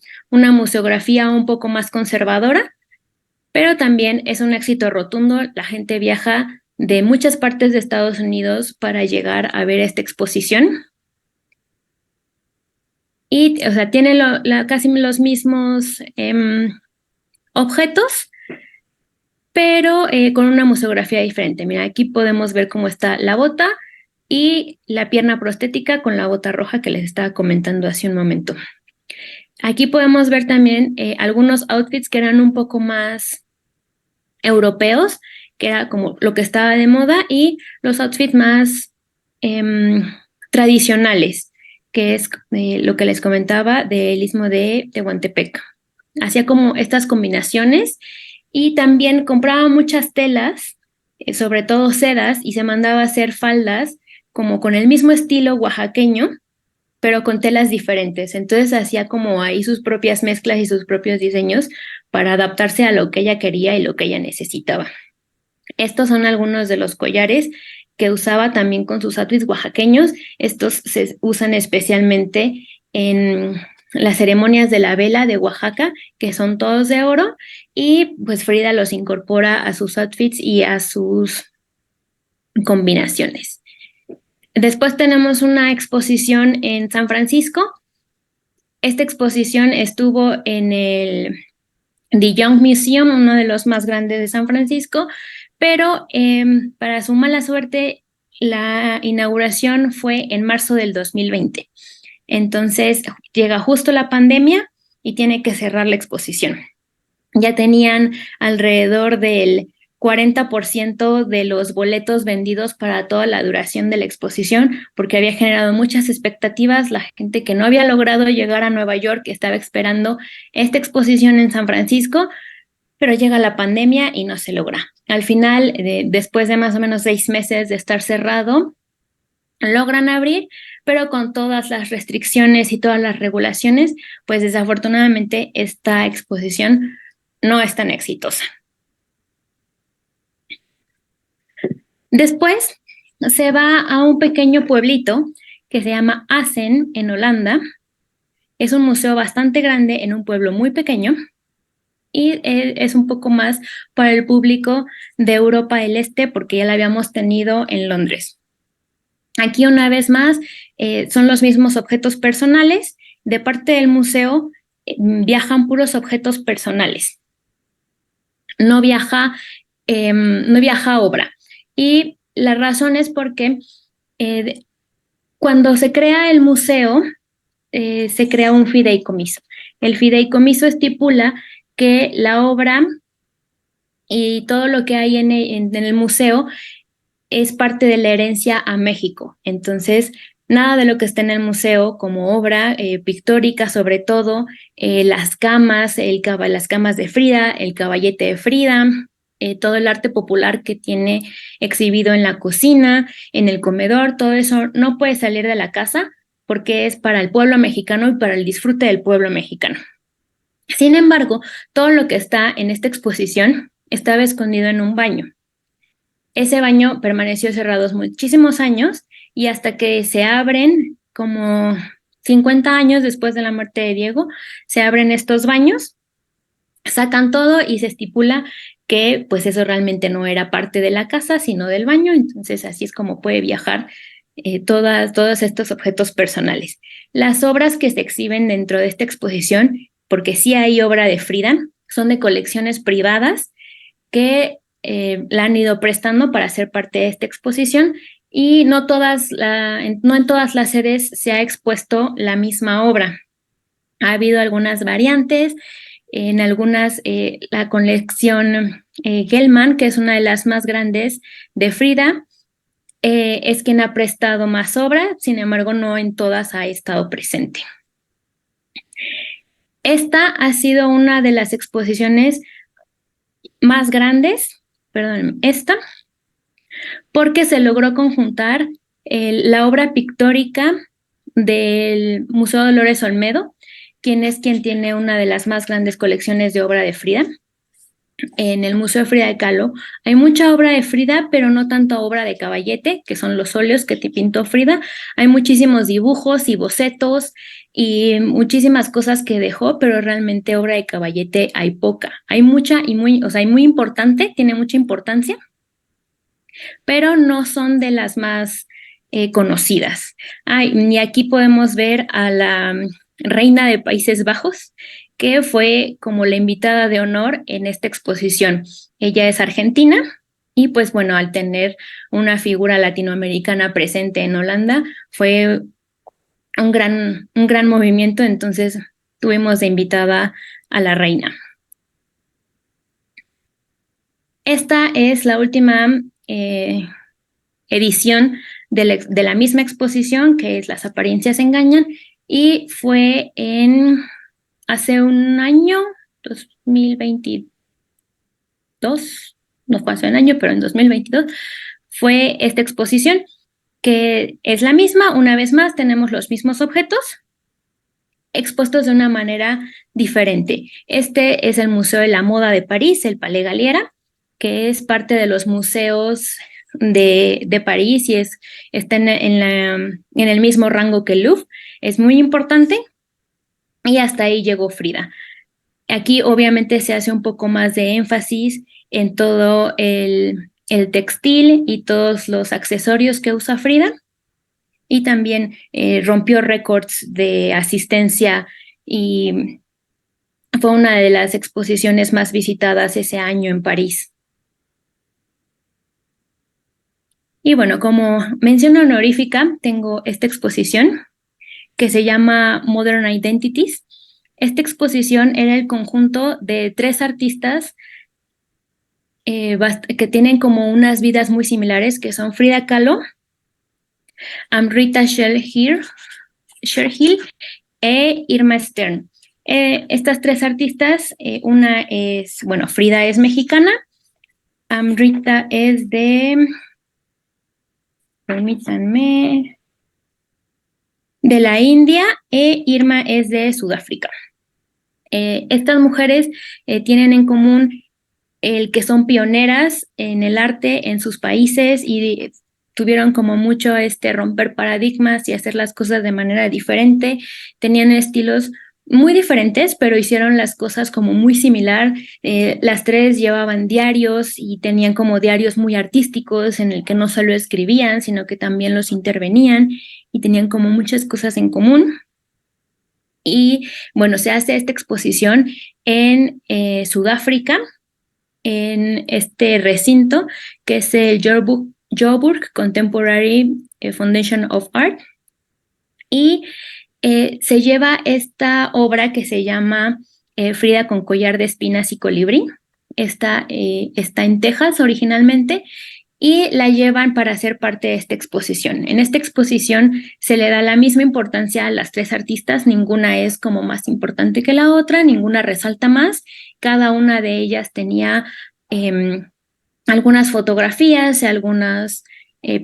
Speaker 3: museografía un poco más conservadora, pero también es un éxito rotundo. La gente viaja de muchas partes de Estados Unidos para llegar a ver esta exposición. Y, o sea, tiene casi los mismos objetos, pero con una museografía diferente. Mira, aquí podemos ver cómo está la bota y la pierna prostética con la bota roja que les estaba comentando hace un momento. Aquí podemos ver también algunos outfits que eran un poco más europeos, que era como lo que estaba de moda, y los outfits más tradicionales, que es lo que les comentaba del Istmo de Tehuantepec. Hacía como estas combinaciones y también compraba muchas telas, sobre todo sedas, y se mandaba a hacer faldas como con el mismo estilo oaxaqueño, pero con telas diferentes. Entonces hacía como ahí sus propias mezclas y sus propios diseños para adaptarse a lo que ella quería y lo que ella necesitaba. Estos son algunos de los collares que usaba también con sus outfits oaxaqueños. Estos se usan especialmente en las ceremonias de la vela de Oaxaca, que son todos de oro, y pues Frida los incorpora a sus outfits y a sus combinaciones. Después tenemos una exposición en San Francisco. Esta exposición estuvo en el The Young Museum, uno de los más grandes de San Francisco, pero para su mala suerte, la inauguración fue en marzo del 2020. Entonces llega justo la pandemia y tiene que cerrar la exposición. Ya tenían alrededor del 40% de los boletos vendidos para toda la duración de la exposición, porque había generado muchas expectativas. La gente que no había logrado llegar a Nueva York estaba esperando esta exposición en San Francisco, pero llega la pandemia y no se logra. Al final, después de más o menos 6 meses de estar cerrado, logran abrir, pero con todas las restricciones y todas las regulaciones, pues desafortunadamente esta exposición no es tan exitosa. Después se va a un pequeño pueblito que se llama Assen, en Holanda. Es un museo bastante grande en un pueblo muy pequeño y es un poco más para el público de Europa del Este porque ya la habíamos tenido en Londres. Aquí una vez más son los mismos objetos personales. De parte del museo viajan puros objetos personales. No viaja obra. Y la razón es porque cuando se crea el museo, se crea un fideicomiso. El fideicomiso estipula que la obra y todo lo que hay en el museo es parte de la herencia a México. Entonces, nada de lo que está en el museo como obra pictórica, sobre todo las camas, las camas de Frida, el caballete de Frida, todo el arte popular que tiene exhibido en la cocina, en el comedor, todo eso no puede salir de la casa porque es para el pueblo mexicano y para el disfrute del pueblo mexicano. Sin embargo, todo lo que está en esta exposición estaba escondido en un baño. Ese baño permaneció cerrado muchísimos años y hasta que se abren, como 50 años después de la muerte de Diego, se abren estos baños, sacan todo y se estipula que pues eso realmente no era parte de la casa, sino del baño. Entonces así es como puede viajar todos estos objetos personales. Las obras que se exhiben dentro de esta exposición, porque sí hay obra de Frida, son de colecciones privadas que la han ido prestando para ser parte de esta exposición y no en todas las sedes se ha expuesto la misma obra. Ha habido algunas variantes, en algunas la colección Gelman, que es una de las más grandes de Frida, es quien ha prestado más obra, sin embargo no en todas ha estado presente. Esta ha sido una de las exposiciones más grandes, porque se logró conjuntar la obra pictórica del Museo Dolores Olmedo, quien tiene una de las más grandes colecciones de obra de Frida. En el Museo de Frida Kahlo hay mucha obra de Frida, pero no tanta obra de Caballete, que son los óleos que te pintó Frida. Hay muchísimos dibujos y bocetos y muchísimas cosas que dejó, pero realmente obra de Caballete hay poca. Hay mucha y muy importante, tiene mucha importancia, pero no son de las más conocidas. Y aquí podemos ver a la reina de Países Bajos, que fue como la invitada de honor en esta exposición. Ella es argentina y pues bueno, al tener una figura latinoamericana presente en Holanda, fue un gran movimiento, entonces tuvimos de invitada a la reina. Esta es la última edición de la misma exposición, que es Las apariencias engañan, y fue hace un año, 2022, no fue hace un año, pero en 2022, fue esta exposición, que es la misma. Una vez más, tenemos los mismos objetos expuestos de una manera diferente. Este es el Museo de la Moda de París, el Palais Galliera, que es parte de los museos de París y está en el mismo rango que el Louvre. Es muy importante y hasta ahí llegó Frida. Aquí obviamente se hace un poco más de énfasis en todo el textil y todos los accesorios que usa Frida, y también rompió récords de asistencia y fue una de las exposiciones más visitadas ese año en París. Y bueno, como mención honorífica, tengo esta exposición que se llama Modern Identities. Esta exposición era el conjunto de 3 artistas que tienen como unas vidas muy similares, que son Frida Kahlo, Amrita Shergill e Irma Stern. Estas 3 artistas, una es, bueno, Frida es mexicana, Amrita es permítanme, de la India e Irma es de Sudáfrica. Estas mujeres tienen en común el que son pioneras en el arte en sus países y tuvieron como mucho romper paradigmas y hacer las cosas de manera diferente. Tenían estilos muy diferentes, pero hicieron las cosas como muy similar. Las tres llevaban diarios y tenían como diarios muy artísticos en el que no solo escribían, sino que también los intervenían y tenían como muchas cosas en común. Y bueno, se hace esta exposición en Sudáfrica, en este recinto que es el Joburg Contemporary Foundation of Art. Y se lleva esta obra que se llama Frida con collar de espinas y colibrí. Está en Texas originalmente y la llevan para ser parte de esta exposición. En esta exposición se le da la misma importancia a las tres artistas, ninguna es como más importante que la otra, ninguna resalta más, cada una de ellas tenía algunas fotografías, algunas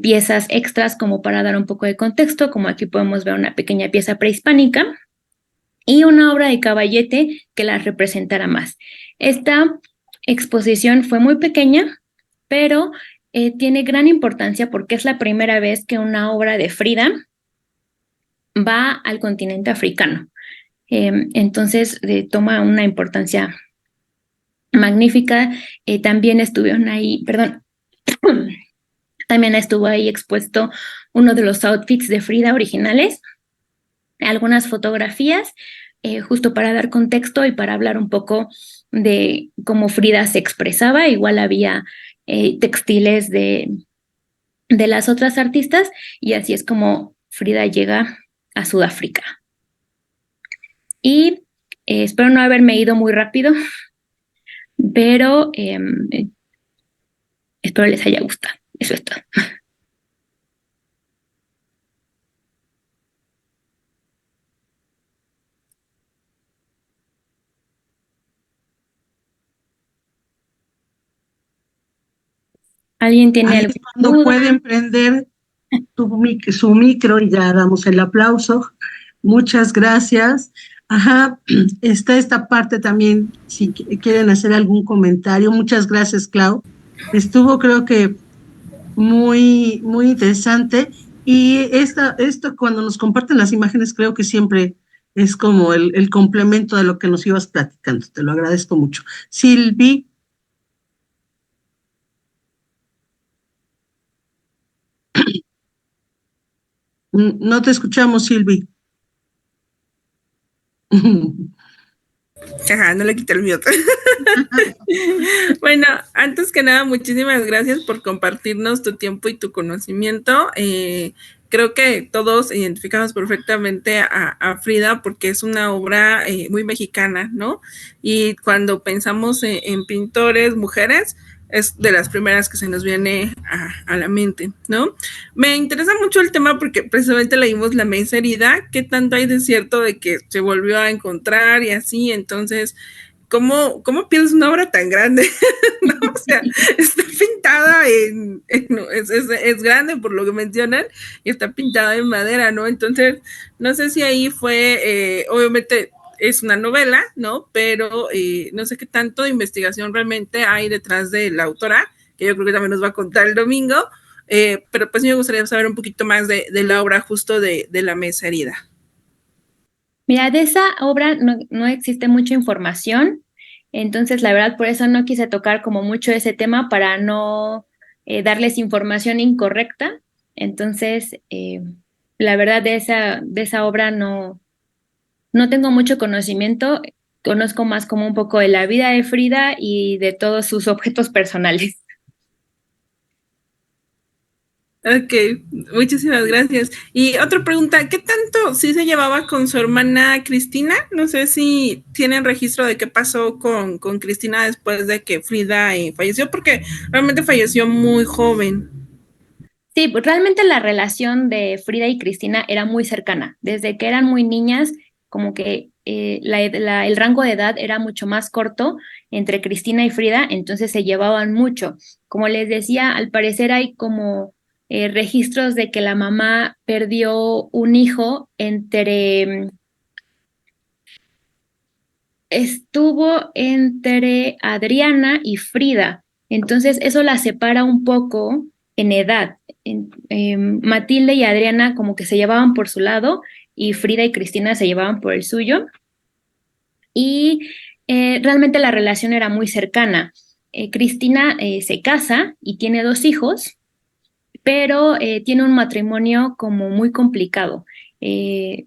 Speaker 3: piezas extras como para dar un poco de contexto, como aquí podemos ver una pequeña pieza prehispánica y una obra de caballete que las representara más. Esta exposición fue muy pequeña, pero tiene gran importancia porque es la primera vez que una obra de Frida va al continente africano. Entonces toma una importancia magnífica. También estuvieron ahí, perdón, también estuvo ahí expuesto uno de los outfits de Frida originales, algunas fotografías, justo para dar contexto y para hablar un poco de cómo Frida se expresaba. Igual había textiles de las otras artistas y así es como Frida llega a Sudáfrica. Y espero no haberme ido muy rápido, pero espero les haya gustado. Eso es todo. ¿Alguien tiene
Speaker 2: Ahí
Speaker 3: alguna
Speaker 2: es cuando
Speaker 3: duda?
Speaker 2: pueden prender su micro y ya damos el aplauso. Muchas gracias. Ajá, está esta parte también, si quieren hacer algún comentario. Muchas gracias, Clau. Estuvo, creo que, muy interesante. Y esto cuando nos comparten las imágenes, creo que siempre es como el complemento de lo que nos ibas platicando. Te lo agradezco mucho. Silvi, no te escuchamos, Silvi.
Speaker 4: Ajá, no le quité el mute. Bueno, antes que nada, muchísimas gracias por compartirnos tu tiempo y tu conocimiento. Creo que todos identificamos perfectamente a Frida porque es una obra muy mexicana, ¿no? Y cuando pensamos en pintores, mujeres, es de las primeras que se nos viene a la mente, ¿no? Me interesa mucho el tema porque precisamente leímos La Mesa Herida, qué tanto hay de cierto de que se volvió a encontrar y así, entonces ¿cómo pierdes una obra tan grande? ¿No? O sea, está pintada es grande por lo que mencionan, y está pintada en madera, ¿no? Entonces, no sé si ahí fue, obviamente es una novela, ¿no? Pero no sé qué tanto de investigación realmente hay detrás de la autora, que yo creo que también nos va a contar el domingo, pero pues me gustaría saber un poquito más de la obra justo de La Mesa Herida.
Speaker 3: Mira, de esa obra no existe mucha información, entonces la verdad por eso no quise tocar como mucho ese tema para no darles información incorrecta. Entonces, la verdad de esa obra no tengo mucho conocimiento, conozco más como un poco de la vida de Frida y de todos sus objetos personales.
Speaker 4: Ok, muchísimas gracias. Y otra pregunta, ¿qué tanto sí se llevaba con su hermana Cristina? No sé si tienen registro de qué pasó con Cristina después de que Frida falleció, porque realmente falleció muy joven.
Speaker 3: Sí, pues realmente la relación de Frida y Cristina era muy cercana. Desde que eran muy niñas, como que el rango de edad era mucho más corto entre Cristina y Frida, entonces se llevaban mucho. Como les decía, al parecer hay como registros de que la mamá perdió un hijo estuvo entre Adriana y Frida. Entonces eso la separa un poco en edad. Matilde y Adriana como que se llevaban por su lado y Frida y Cristina se llevaban por el suyo. y realmente la relación era muy cercana. Cristina se casa y tiene 2 hijos, pero tiene un matrimonio como muy complicado. Eh,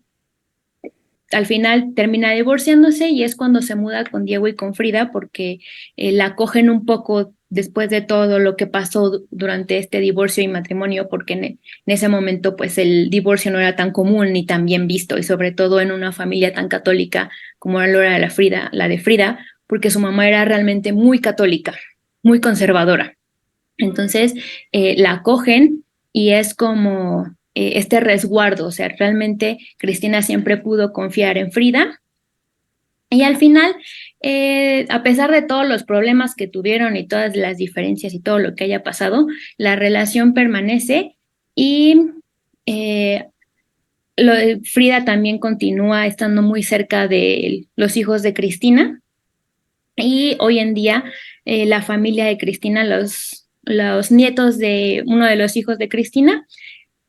Speaker 3: Al final termina divorciándose y es cuando se muda con Diego y con Frida porque la acogen un poco después de todo lo que pasó durante este divorcio y matrimonio, porque en ese momento pues el divorcio no era tan común ni tan bien visto, y sobre todo en una familia tan católica como era la de Frida, porque su mamá era realmente muy católica, muy conservadora. Entonces la acogen y es como este resguardo, o sea, realmente Cristina siempre pudo confiar en Frida. Y al final, a pesar de todos los problemas que tuvieron y todas las diferencias y todo lo que haya pasado, la relación permanece y eh, Frida también continúa estando muy cerca de los hijos de Cristina. Y hoy en día la familia de Cristina, los nietos de uno de los hijos de Cristina,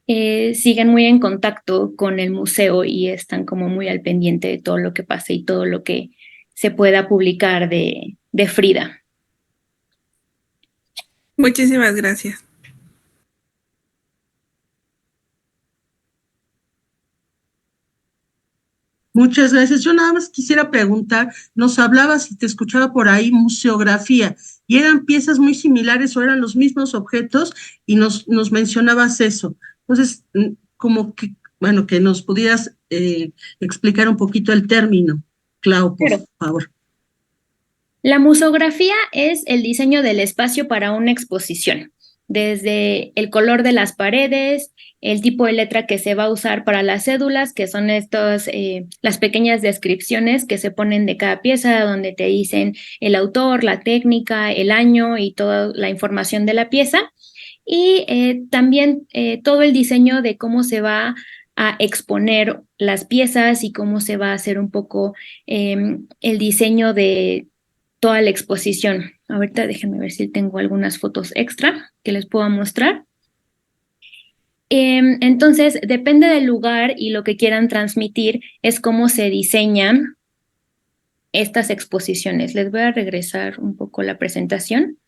Speaker 3: siguen muy en contacto con el museo y están como muy al pendiente de todo lo que pase y todo lo que se pueda publicar de Frida.
Speaker 4: Muchísimas gracias.
Speaker 2: Muchas gracias. Yo nada más quisiera preguntar, nos hablabas y te escuchaba por ahí museografía, y eran piezas muy similares o eran los mismos objetos y nos mencionabas eso. Entonces, como que, bueno, que nos pudieras explicar un poquito el término, Clau, por
Speaker 3: Pero
Speaker 2: favor.
Speaker 3: la museografía es el diseño del espacio para una exposición, desde el color de las paredes, el tipo de letra que se va a usar para las cédulas, que son las pequeñas descripciones que se ponen de cada pieza, donde te dicen el autor, la técnica, el año y toda la información de la pieza. Y también todo el diseño de cómo se va a exponer las piezas y cómo se va a hacer un poco el diseño de toda la exposición. Ahorita déjenme ver si tengo algunas fotos extra que les puedo mostrar. Entonces, depende del lugar y lo que quieran transmitir, es cómo se diseñan estas exposiciones. Les voy a regresar un poco la presentación.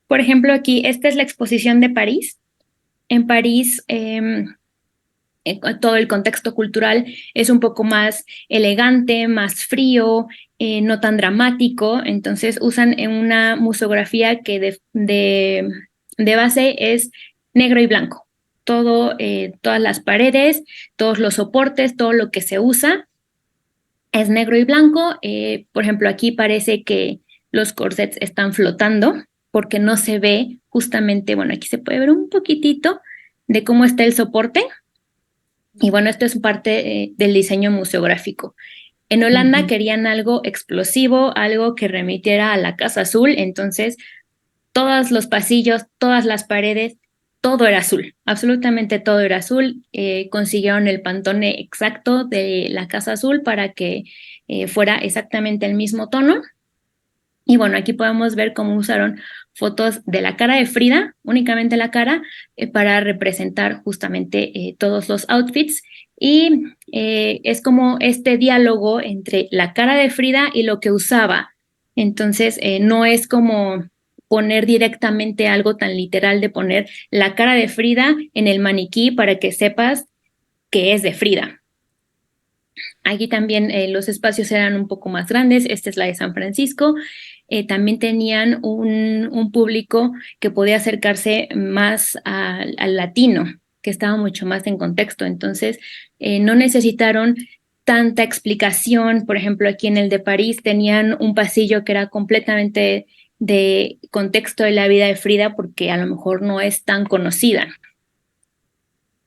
Speaker 3: Por ejemplo, aquí, esta es la exposición de París. En París, todo el contexto cultural es un poco más elegante, más frío, no tan dramático. Entonces usan en una museografía que de base es negro y blanco. Todas las paredes, todos los soportes, todo lo que se usa es negro y blanco. Por ejemplo, aquí parece que los corsets están flotando porque no se ve justamente, bueno, aquí se puede ver un poquitito de cómo está el soporte. Y bueno, esto es parte del diseño museográfico. En Holanda querían algo explosivo, algo que remitiera a la Casa Azul, entonces todos los pasillos, todas las paredes, todo era azul, absolutamente todo era azul. Consiguieron el pantone exacto de la Casa Azul para que fuera exactamente el mismo tono. Y bueno, aquí podemos ver cómo usaron fotos de la cara de Frida, únicamente la cara, para representar justamente todos los outfits. Y es como este diálogo entre la cara de Frida y lo que usaba. Entonces, no es como poner directamente algo tan literal de poner la cara de Frida en el maniquí para que sepas que es de Frida. Aquí también los espacios eran un poco más grandes. Esta es la de San Francisco. También tenían un público que podía acercarse más al latino, que estaba mucho más en contexto. Entonces, no necesitaron tanta explicación. Por ejemplo, aquí en el de París tenían un pasillo que era completamente de contexto de la vida de Frida, porque a lo mejor no es tan conocida.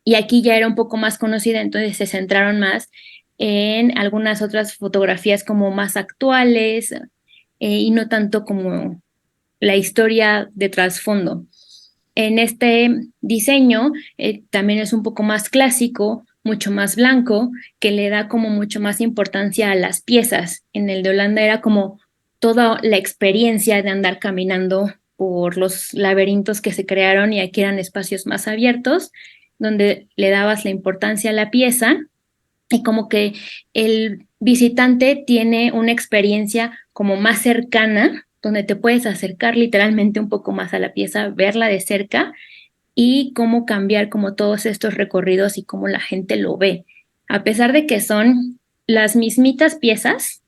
Speaker 3: Y aquí ya era un poco más conocida, entonces se centraron más en algunas otras fotografías como más actuales y no tanto como la historia de trasfondo. En este diseño también es un poco más clásico, mucho más blanco, que le da como mucho más importancia a las piezas. En el de Holanda era como toda la experiencia de andar caminando por los laberintos que se crearon, y aquí eran espacios más abiertos. donde le dabas la importancia a la pieza y como que el visitante tiene una experiencia como más cercana, donde te puedes acercar literalmente un poco más a la pieza, verla de cerca y cómo cambiar como todos estos recorridos y cómo la gente lo ve. A pesar de que son las mismitas piezas,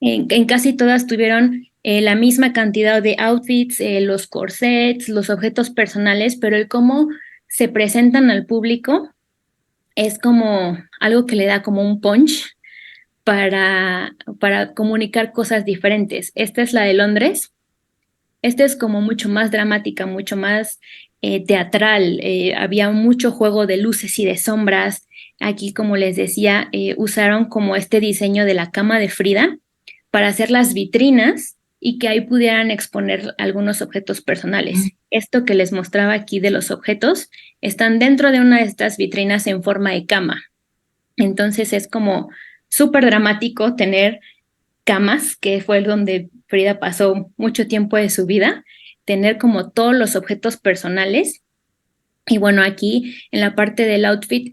Speaker 3: en casi todas tuvieron la misma cantidad de outfits, los corsets, los objetos personales, pero el cómo se presentan al público es como algo que le da como un punch para comunicar cosas diferentes. Esta es la de Londres. Esta es como mucho más dramática, mucho más teatral. Había mucho juego de luces y de sombras. Aquí, como les decía, usaron como este diseño de la cama de Frida para hacer las vitrinas y que ahí pudieran exponer algunos objetos personales. Esto que les mostraba aquí de los objetos están dentro de una de estas vitrinas en forma de cama. Entonces es como súper dramático tener camas, que fue donde Frida pasó mucho tiempo de su vida, tener como todos los objetos personales. Y bueno, aquí en la parte del outfit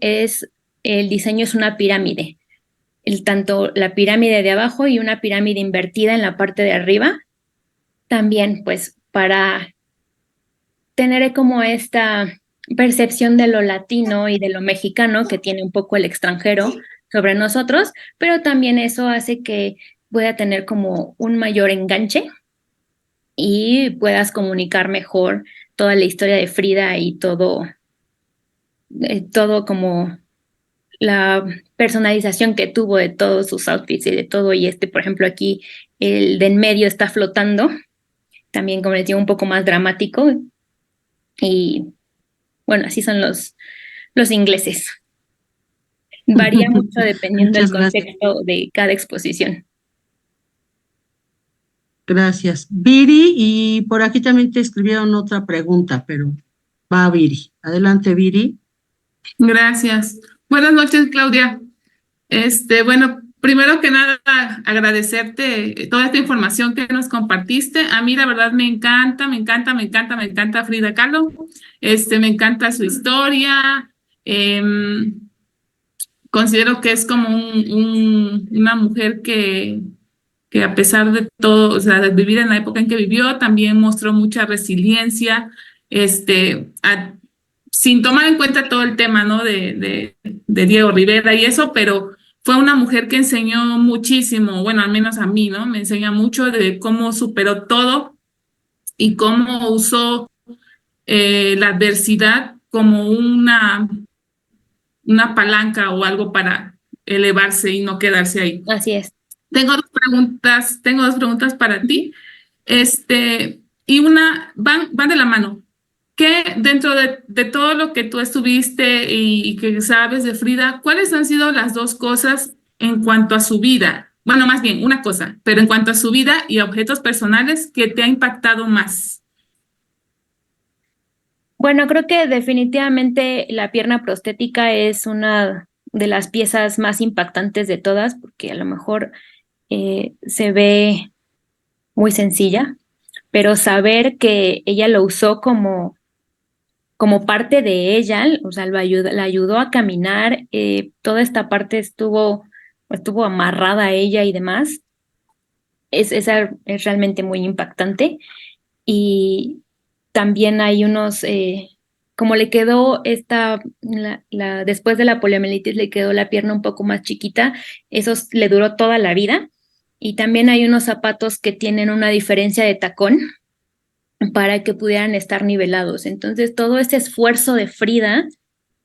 Speaker 3: el diseño es una pirámide. Tanto la pirámide de abajo y una pirámide invertida en la parte de arriba, también pues para tener como esta percepción de lo latino y de lo mexicano que tiene un poco el extranjero sobre nosotros, pero también eso hace que pueda tener como un mayor enganche y puedas comunicar mejor toda la historia de Frida y todo como la personalización que tuvo de todos sus outfits y de todo, y por ejemplo, aquí el de en medio está flotando, también como les digo, un poco más dramático, y bueno, así son los ingleses. Varía mucho dependiendo del contexto de cada exposición.
Speaker 2: Gracias. Viri, y por aquí también te escribieron otra pregunta, pero va Viri. Adelante, Viri.
Speaker 5: Gracias. Buenas noches, Claudia. Bueno, primero que nada, agradecerte toda esta información que nos compartiste. A mí, la verdad, me encanta Frida Kahlo. Me encanta su historia. Considero que es como una mujer que a pesar de todo, o sea, de vivir en la época en que vivió, también mostró mucha resiliencia, sin tomar en cuenta todo el tema, ¿no? de Diego Rivera y eso, pero fue una mujer que enseñó muchísimo, bueno, al menos a mí, ¿no? Me enseña mucho de cómo superó todo y cómo usó la adversidad como una palanca o algo para elevarse y no quedarse ahí.
Speaker 3: Así es.
Speaker 5: Tengo dos preguntas para ti. Y van de la mano. ¿Qué dentro de todo lo que tú estuviste y que sabes de Frida, cuáles han sido las dos cosas en cuanto a su vida? Bueno, más bien una cosa, pero en cuanto a su vida y objetos personales que te ha impactado más.
Speaker 3: Bueno, creo que definitivamente la pierna prostética es una de las piezas más impactantes de todas, porque a lo mejor se ve muy sencilla, pero saber que ella lo usó como parte de ella, o sea, la ayudó a caminar, toda esta parte estuvo amarrada a ella y demás, esa es realmente muy impactante. Y también hay unos, como le quedó después de la poliomielitis le quedó la pierna un poco más chiquita, eso le duró toda la vida. Y también hay unos zapatos que tienen una diferencia de tacón para que pudieran estar nivelados. Entonces, todo ese esfuerzo de Frida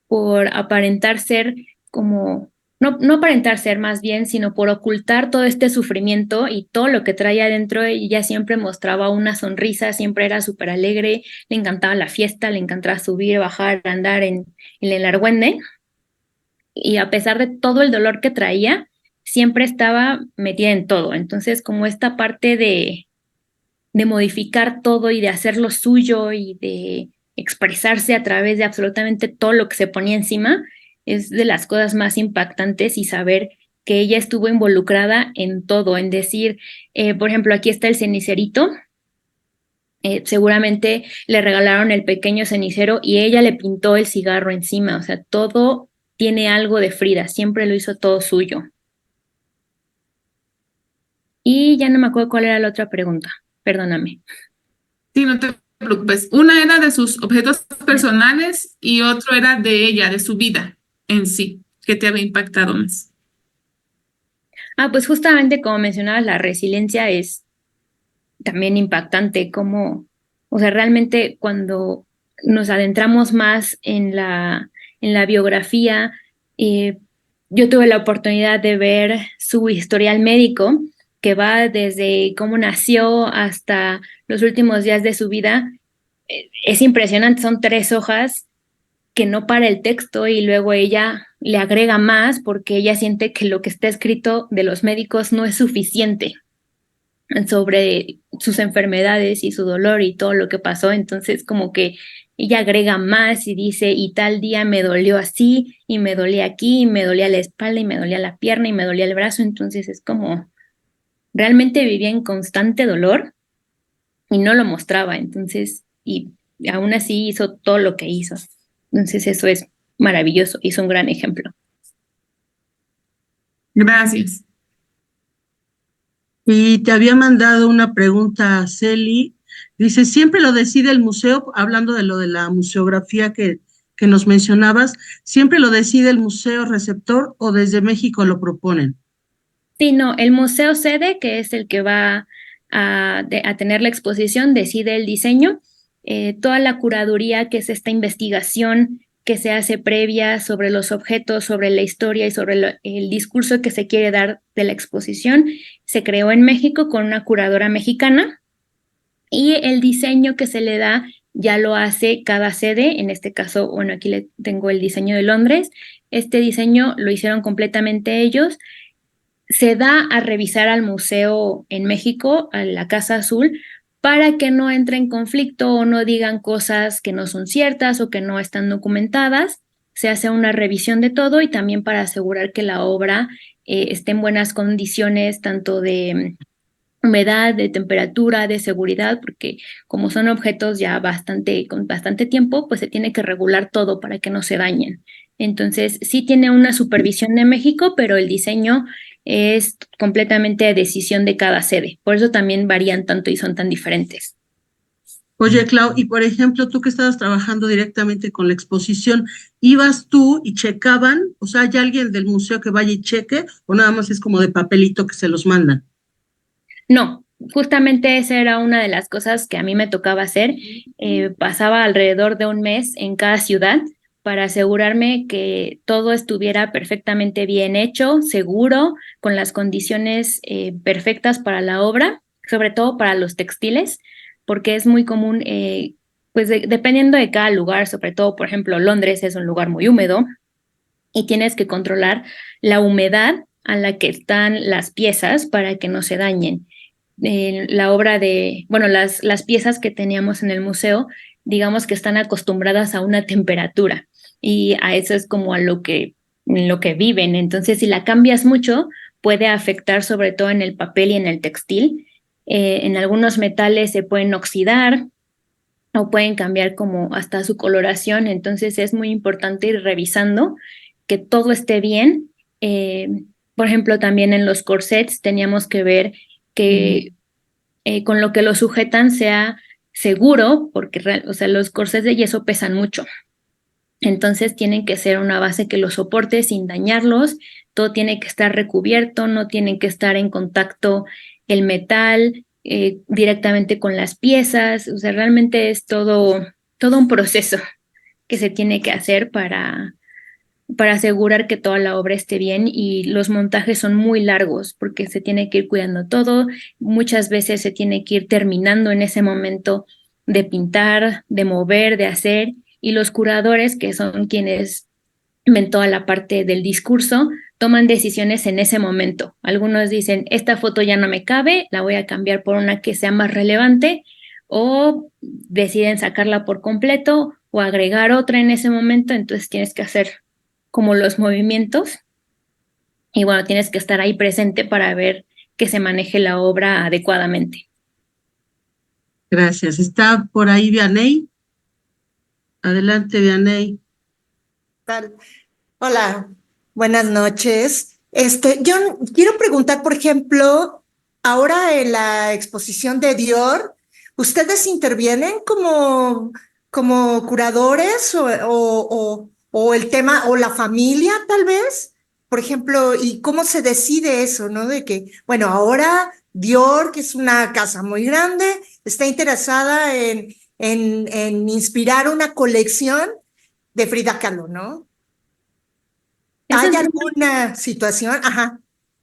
Speaker 3: por aparentar ser como, no aparentar ser más bien, sino por ocultar todo este sufrimiento y todo lo que traía adentro, ella siempre mostraba una sonrisa, siempre era súper alegre, le encantaba la fiesta, le encantaba subir, bajar, andar en el argüende, y a pesar de todo el dolor que traía, siempre estaba metida en todo. Entonces, como esta parte de modificar todo y de hacer lo suyo y de expresarse a través de absolutamente todo lo que se ponía encima, es de las cosas más impactantes, y saber que ella estuvo involucrada en todo, en decir, por ejemplo, aquí está el cenicerito, Seguramente le regalaron el pequeño cenicero y ella le pintó el cigarro encima, o sea, todo tiene algo de Frida, siempre lo hizo todo suyo. Y ya no me acuerdo cuál era la otra pregunta, perdóname.
Speaker 5: Sí, no te preocupes. Una era de sus objetos personales y otro era de ella, de su vida en sí, que te había impactado más.
Speaker 3: Pues justamente como mencionabas, la resiliencia es también impactante, como, o sea, realmente cuando nos adentramos más en la biografía, eh, yo tuve la oportunidad de ver su historial médico, que va desde cómo nació hasta los últimos días de su vida. Es impresionante, son 3 hojas que no para el texto y luego ella le agrega más porque ella siente que lo que está escrito de los médicos no es suficiente sobre sus enfermedades y su dolor y todo lo que pasó. Entonces como que ella agrega más y dice, y tal día me dolió así, y me dolía aquí, y me dolía la espalda, y me dolía la pierna, y me dolía el brazo. Entonces es como, realmente vivía en constante dolor y no lo mostraba. Entonces, y aún así hizo todo lo que hizo. Entonces eso es maravilloso, hizo un gran ejemplo.
Speaker 5: Gracias.
Speaker 2: Y te había mandado una pregunta a Celi. Dice, ¿siempre lo decide el museo? Hablando de lo de la museografía que nos mencionabas, ¿siempre lo decide el museo receptor o desde México lo proponen?
Speaker 3: Sí, no, el museo sede, que es el que va a tener la exposición, decide el diseño. Toda la curaduría, que es esta investigación que se hace previa sobre los objetos, sobre la historia y sobre el discurso que se quiere dar de la exposición, se creó en México con una curadora mexicana, y el diseño que se le da ya lo hace cada sede. En este caso, bueno, aquí le tengo el diseño de Londres. Este diseño lo hicieron completamente ellos. Se da a revisar al museo en México, a la Casa Azul, para que no entre en conflicto o no digan cosas que no son ciertas o que no están documentadas. Se hace una revisión de todo y también para asegurar que la obra esté en buenas condiciones, tanto de humedad, de temperatura, de seguridad, porque como son objetos ya con bastante tiempo, pues se tiene que regular todo para que no se dañen. Entonces, sí tiene una supervisión de México, pero el diseño es completamente de decisión de cada sede. Por eso también varían tanto y son tan diferentes.
Speaker 2: Oye, Clau, y por ejemplo, tú que estabas trabajando directamente con la exposición, ¿ibas tú y checaban? O sea, ¿hay alguien del museo que vaya y cheque o nada más es como de papelito que se los mandan?
Speaker 3: No, justamente esa era una de las cosas que a mí me tocaba hacer. Pasaba alrededor de un mes en cada ciudad para asegurarme que todo estuviera perfectamente bien hecho, seguro, con las condiciones perfectas para la obra, sobre todo para los textiles, porque es muy común, pues dependiendo de cada lugar, sobre todo, por ejemplo, Londres es un lugar muy húmedo y tienes que controlar la humedad a la que están las piezas para que no se dañen. La obra bueno, las piezas que teníamos en el museo, digamos que están acostumbradas a una temperatura y a eso es como a lo que viven. Entonces, si la cambias mucho, puede afectar sobre todo en el papel y en el textil. En algunos metales se pueden oxidar o pueden cambiar como hasta su coloración. Entonces, es muy importante ir revisando que todo esté bien. Por ejemplo, también en los corsets teníamos que ver que con lo que lo sujetan sea seguro, porque o sea, los corsés de yeso pesan mucho. Entonces tienen que ser una base que los soporte sin dañarlos, todo tiene que estar recubierto, no tienen que estar en contacto el metal directamente con las piezas. O sea, realmente es todo un proceso que se tiene que hacer para asegurar que toda la obra esté bien, y los montajes son muy largos porque se tiene que ir cuidando todo. Muchas veces se tiene que ir terminando en ese momento de pintar, de mover, de hacer, y los curadores, que son quienes ven toda la parte del discurso, toman decisiones en ese momento. Algunos dicen, esta foto ya no me cabe, la voy a cambiar por una que sea más relevante, o deciden sacarla por completo o agregar otra en ese momento. Entonces tienes que hacer como los movimientos y bueno, tienes que estar ahí presente para ver que se maneje la obra adecuadamente.
Speaker 2: Gracias. ¿Está por ahí Vianey? Adelante, Vianey.
Speaker 6: Tal. Hola, buenas noches. Yo quiero preguntar, por ejemplo, ahora en la exposición de Dior, ¿ustedes intervienen como curadores o el tema o la familia tal vez? Por ejemplo, ¿y cómo se decide eso, no? De que, bueno, ahora Dior, que es una casa muy grande, está interesada en inspirar una colección de Frida Kahlo, ¿no?
Speaker 3: Es
Speaker 6: ¿Hay
Speaker 3: un tema-
Speaker 6: alguna situación? Ajá.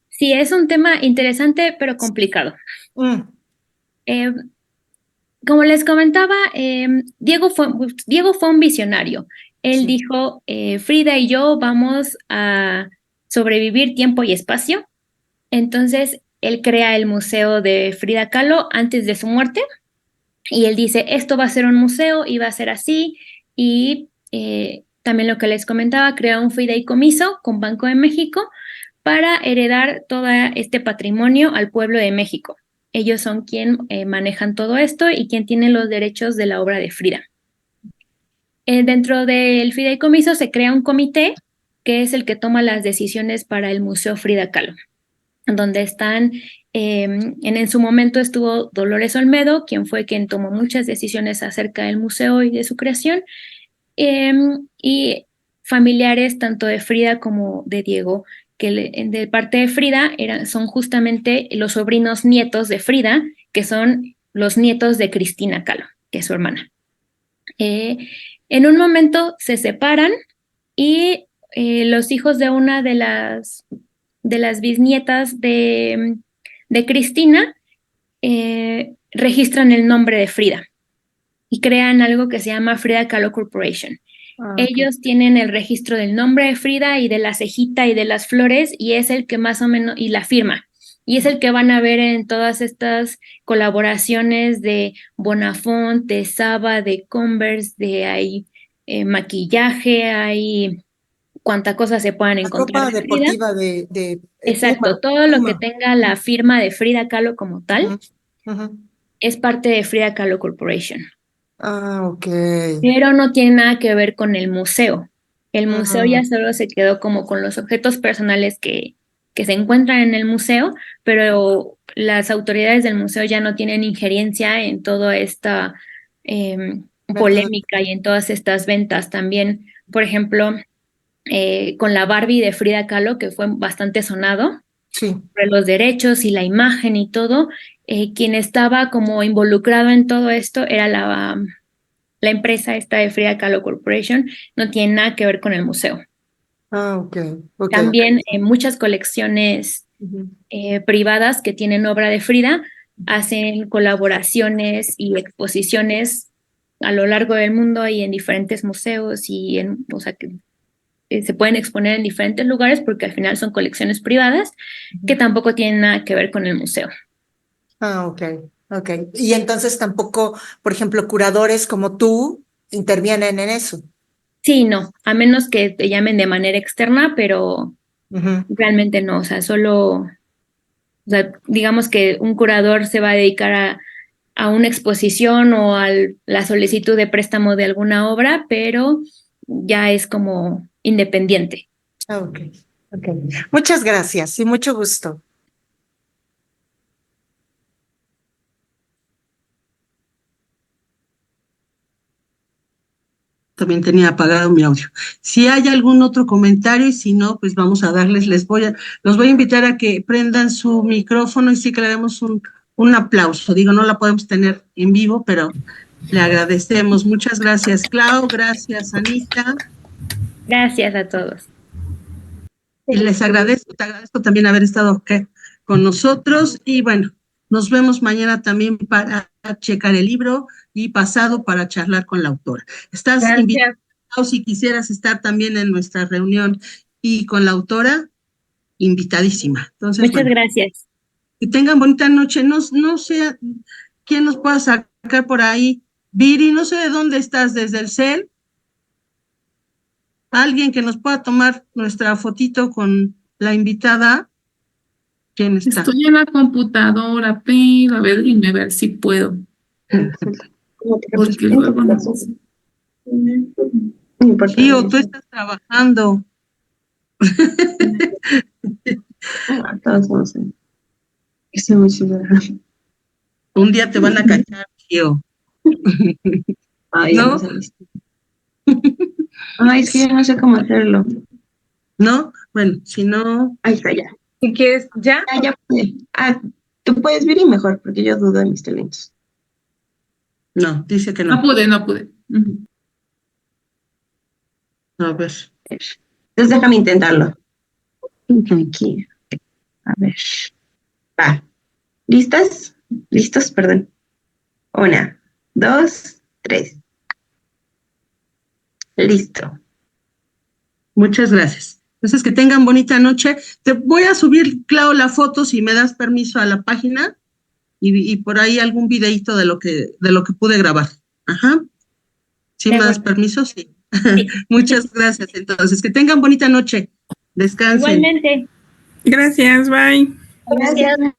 Speaker 3: sí, es un tema interesante, pero complicado.
Speaker 6: Mm,
Speaker 3: Eh, Como les comentaba, Diego fue un visionario. Él
Speaker 6: sí.
Speaker 3: dijo, Frida y yo vamos a sobrevivir tiempo y espacio. Entonces, él crea el Museo de Frida Kahlo antes de su muerte y él dice, esto va a ser un museo y va a ser así. Y también lo que les comentaba, crea un fideicomiso con Banco de México para heredar todo este patrimonio al pueblo de México. Ellos son quien manejan todo esto y quien tiene los derechos de la obra de Frida. Dentro del fideicomiso se crea un comité que es el que toma las decisiones para el Museo Frida Kahlo, donde están, en su momento estuvo Dolores Olmedo, quien fue quien tomó muchas decisiones acerca del museo y de su creación, y familiares tanto de Frida como de Diego, que de parte de Frida son justamente los sobrinos nietos de Frida, que son los nietos de Cristina Kahlo, que es su hermana. Eh, en un momento se separan y los hijos de una de las bisnietas de Cristina registran el nombre de Frida y crean algo que se llama Frida Kahlo Corporation.
Speaker 6: Ah, ok.
Speaker 3: Ellos tienen el registro del nombre de Frida y de la cejita y de las flores y es el que más o menos, y la firma. Y es el que van a ver en todas estas colaboraciones de Bonafont, de Saba, de Converse, de hay maquillaje, hay cuánta cosa se puedan
Speaker 6: La
Speaker 3: encontrar
Speaker 6: ropa
Speaker 3: de Frida.
Speaker 6: deportiva de
Speaker 3: Exacto,
Speaker 6: Puma.
Speaker 3: todo lo que
Speaker 6: Puma.
Speaker 3: tenga la firma de Frida Kahlo como tal
Speaker 6: Ujú, ujú.
Speaker 3: es parte de Frida Kahlo Corporation,
Speaker 6: Ah, ok.
Speaker 3: pero no tiene nada que ver con el museo. El museo
Speaker 6: Ujú,
Speaker 3: ya solo se quedó como con los objetos personales que se encuentran en el museo, pero las autoridades del museo ya no tienen injerencia en toda esta
Speaker 6: ¿verdad?
Speaker 3: polémica y en todas estas ventas. También, por ejemplo, con la Barbie de Frida Kahlo, que fue bastante sonado,
Speaker 6: Sí.
Speaker 3: sobre los derechos y la imagen y todo, quien estaba como involucrado en todo esto era la empresa esta de Frida Kahlo Corporation, no tiene nada que ver con el museo.
Speaker 6: Ah, ok. Ok.
Speaker 3: También muchas colecciones
Speaker 6: Ujú.
Speaker 3: privadas que tienen obra de Frida hacen colaboraciones y exposiciones a lo largo del mundo y en diferentes museos o sea, que se pueden exponer en diferentes lugares porque al final son colecciones privadas que tampoco tienen nada que ver con el museo.
Speaker 6: Ah, ok. Ok. Y entonces tampoco, por ejemplo, curadores como tú intervienen en eso.
Speaker 3: Sí, no, a menos que te llamen de manera externa, pero
Speaker 6: Ujú.
Speaker 3: realmente no, o sea, o sea, digamos que un curador se va a dedicar a una exposición o a la solicitud de préstamo de alguna obra, pero ya es como independiente.
Speaker 6: Ah, ok. Ok. Muchas gracias y mucho gusto.
Speaker 2: También tenía apagado mi audio. Si hay algún otro comentario y si no, pues vamos a darles, los voy a invitar a que prendan su micrófono y sí que le demos un aplauso. Digo, no la podemos tener en vivo, pero le agradecemos. Muchas gracias, Clau. Gracias, Anita.
Speaker 3: Gracias a todos.
Speaker 2: Y les agradezco, te agradezco también haber estado aquí con nosotros. Y bueno, nos vemos mañana también para checar el libro y pasado para charlar con la autora. Estás invitado si quisieras estar también en nuestra reunión y con la autora, invitadísima. Entonces,
Speaker 3: Muchas
Speaker 2: bueno,
Speaker 3: gracias.
Speaker 2: que tengan bonita noche. No sé quién nos pueda sacar por ahí. Viri, no sé de dónde estás, desde el CEL. Alguien que nos pueda tomar nuestra fotito con la invitada. ¿Quién está?
Speaker 5: Estoy en la computadora, pero a ver, dime a ver si puedo. Porque luego no.
Speaker 2: Tío, tú estás trabajando.
Speaker 1: Todos somos ahí. Eso es muy chido.
Speaker 2: Un día te van a cachar, tío.
Speaker 1: Ay, ya
Speaker 2: ¿No?
Speaker 1: me saliste. Ay, es que yo no sé cómo hacerlo.
Speaker 2: ¿No? Bueno, si no,
Speaker 1: Ahí está, ya.
Speaker 7: ¿Y qué es? ¿Ya?
Speaker 1: Ya pude. Ah, tú puedes ver y mejor, porque yo dudo de mis talentos.
Speaker 2: no, dice que
Speaker 5: No
Speaker 2: no.
Speaker 5: pude, no pude. Ujú.
Speaker 2: A ver.
Speaker 1: Entonces déjame intentarlo. Aquí. A ver. Va. ¿Listas? ¿Listos? Perdón. 1, 2, 3. Listo.
Speaker 2: Muchas gracias. Entonces, que tengan bonita noche. Te voy a subir, Clau, la foto si me das permiso a la página y por ahí algún videíto de lo que pude grabar. Ajá. ¿Sí
Speaker 3: De
Speaker 2: me das
Speaker 3: acuerdo.
Speaker 2: permiso? Sí.
Speaker 3: Sí.
Speaker 2: Muchas gracias. Entonces, que tengan bonita noche. Descansen.
Speaker 3: Igualmente.
Speaker 4: Gracias, bye.
Speaker 3: Gracias.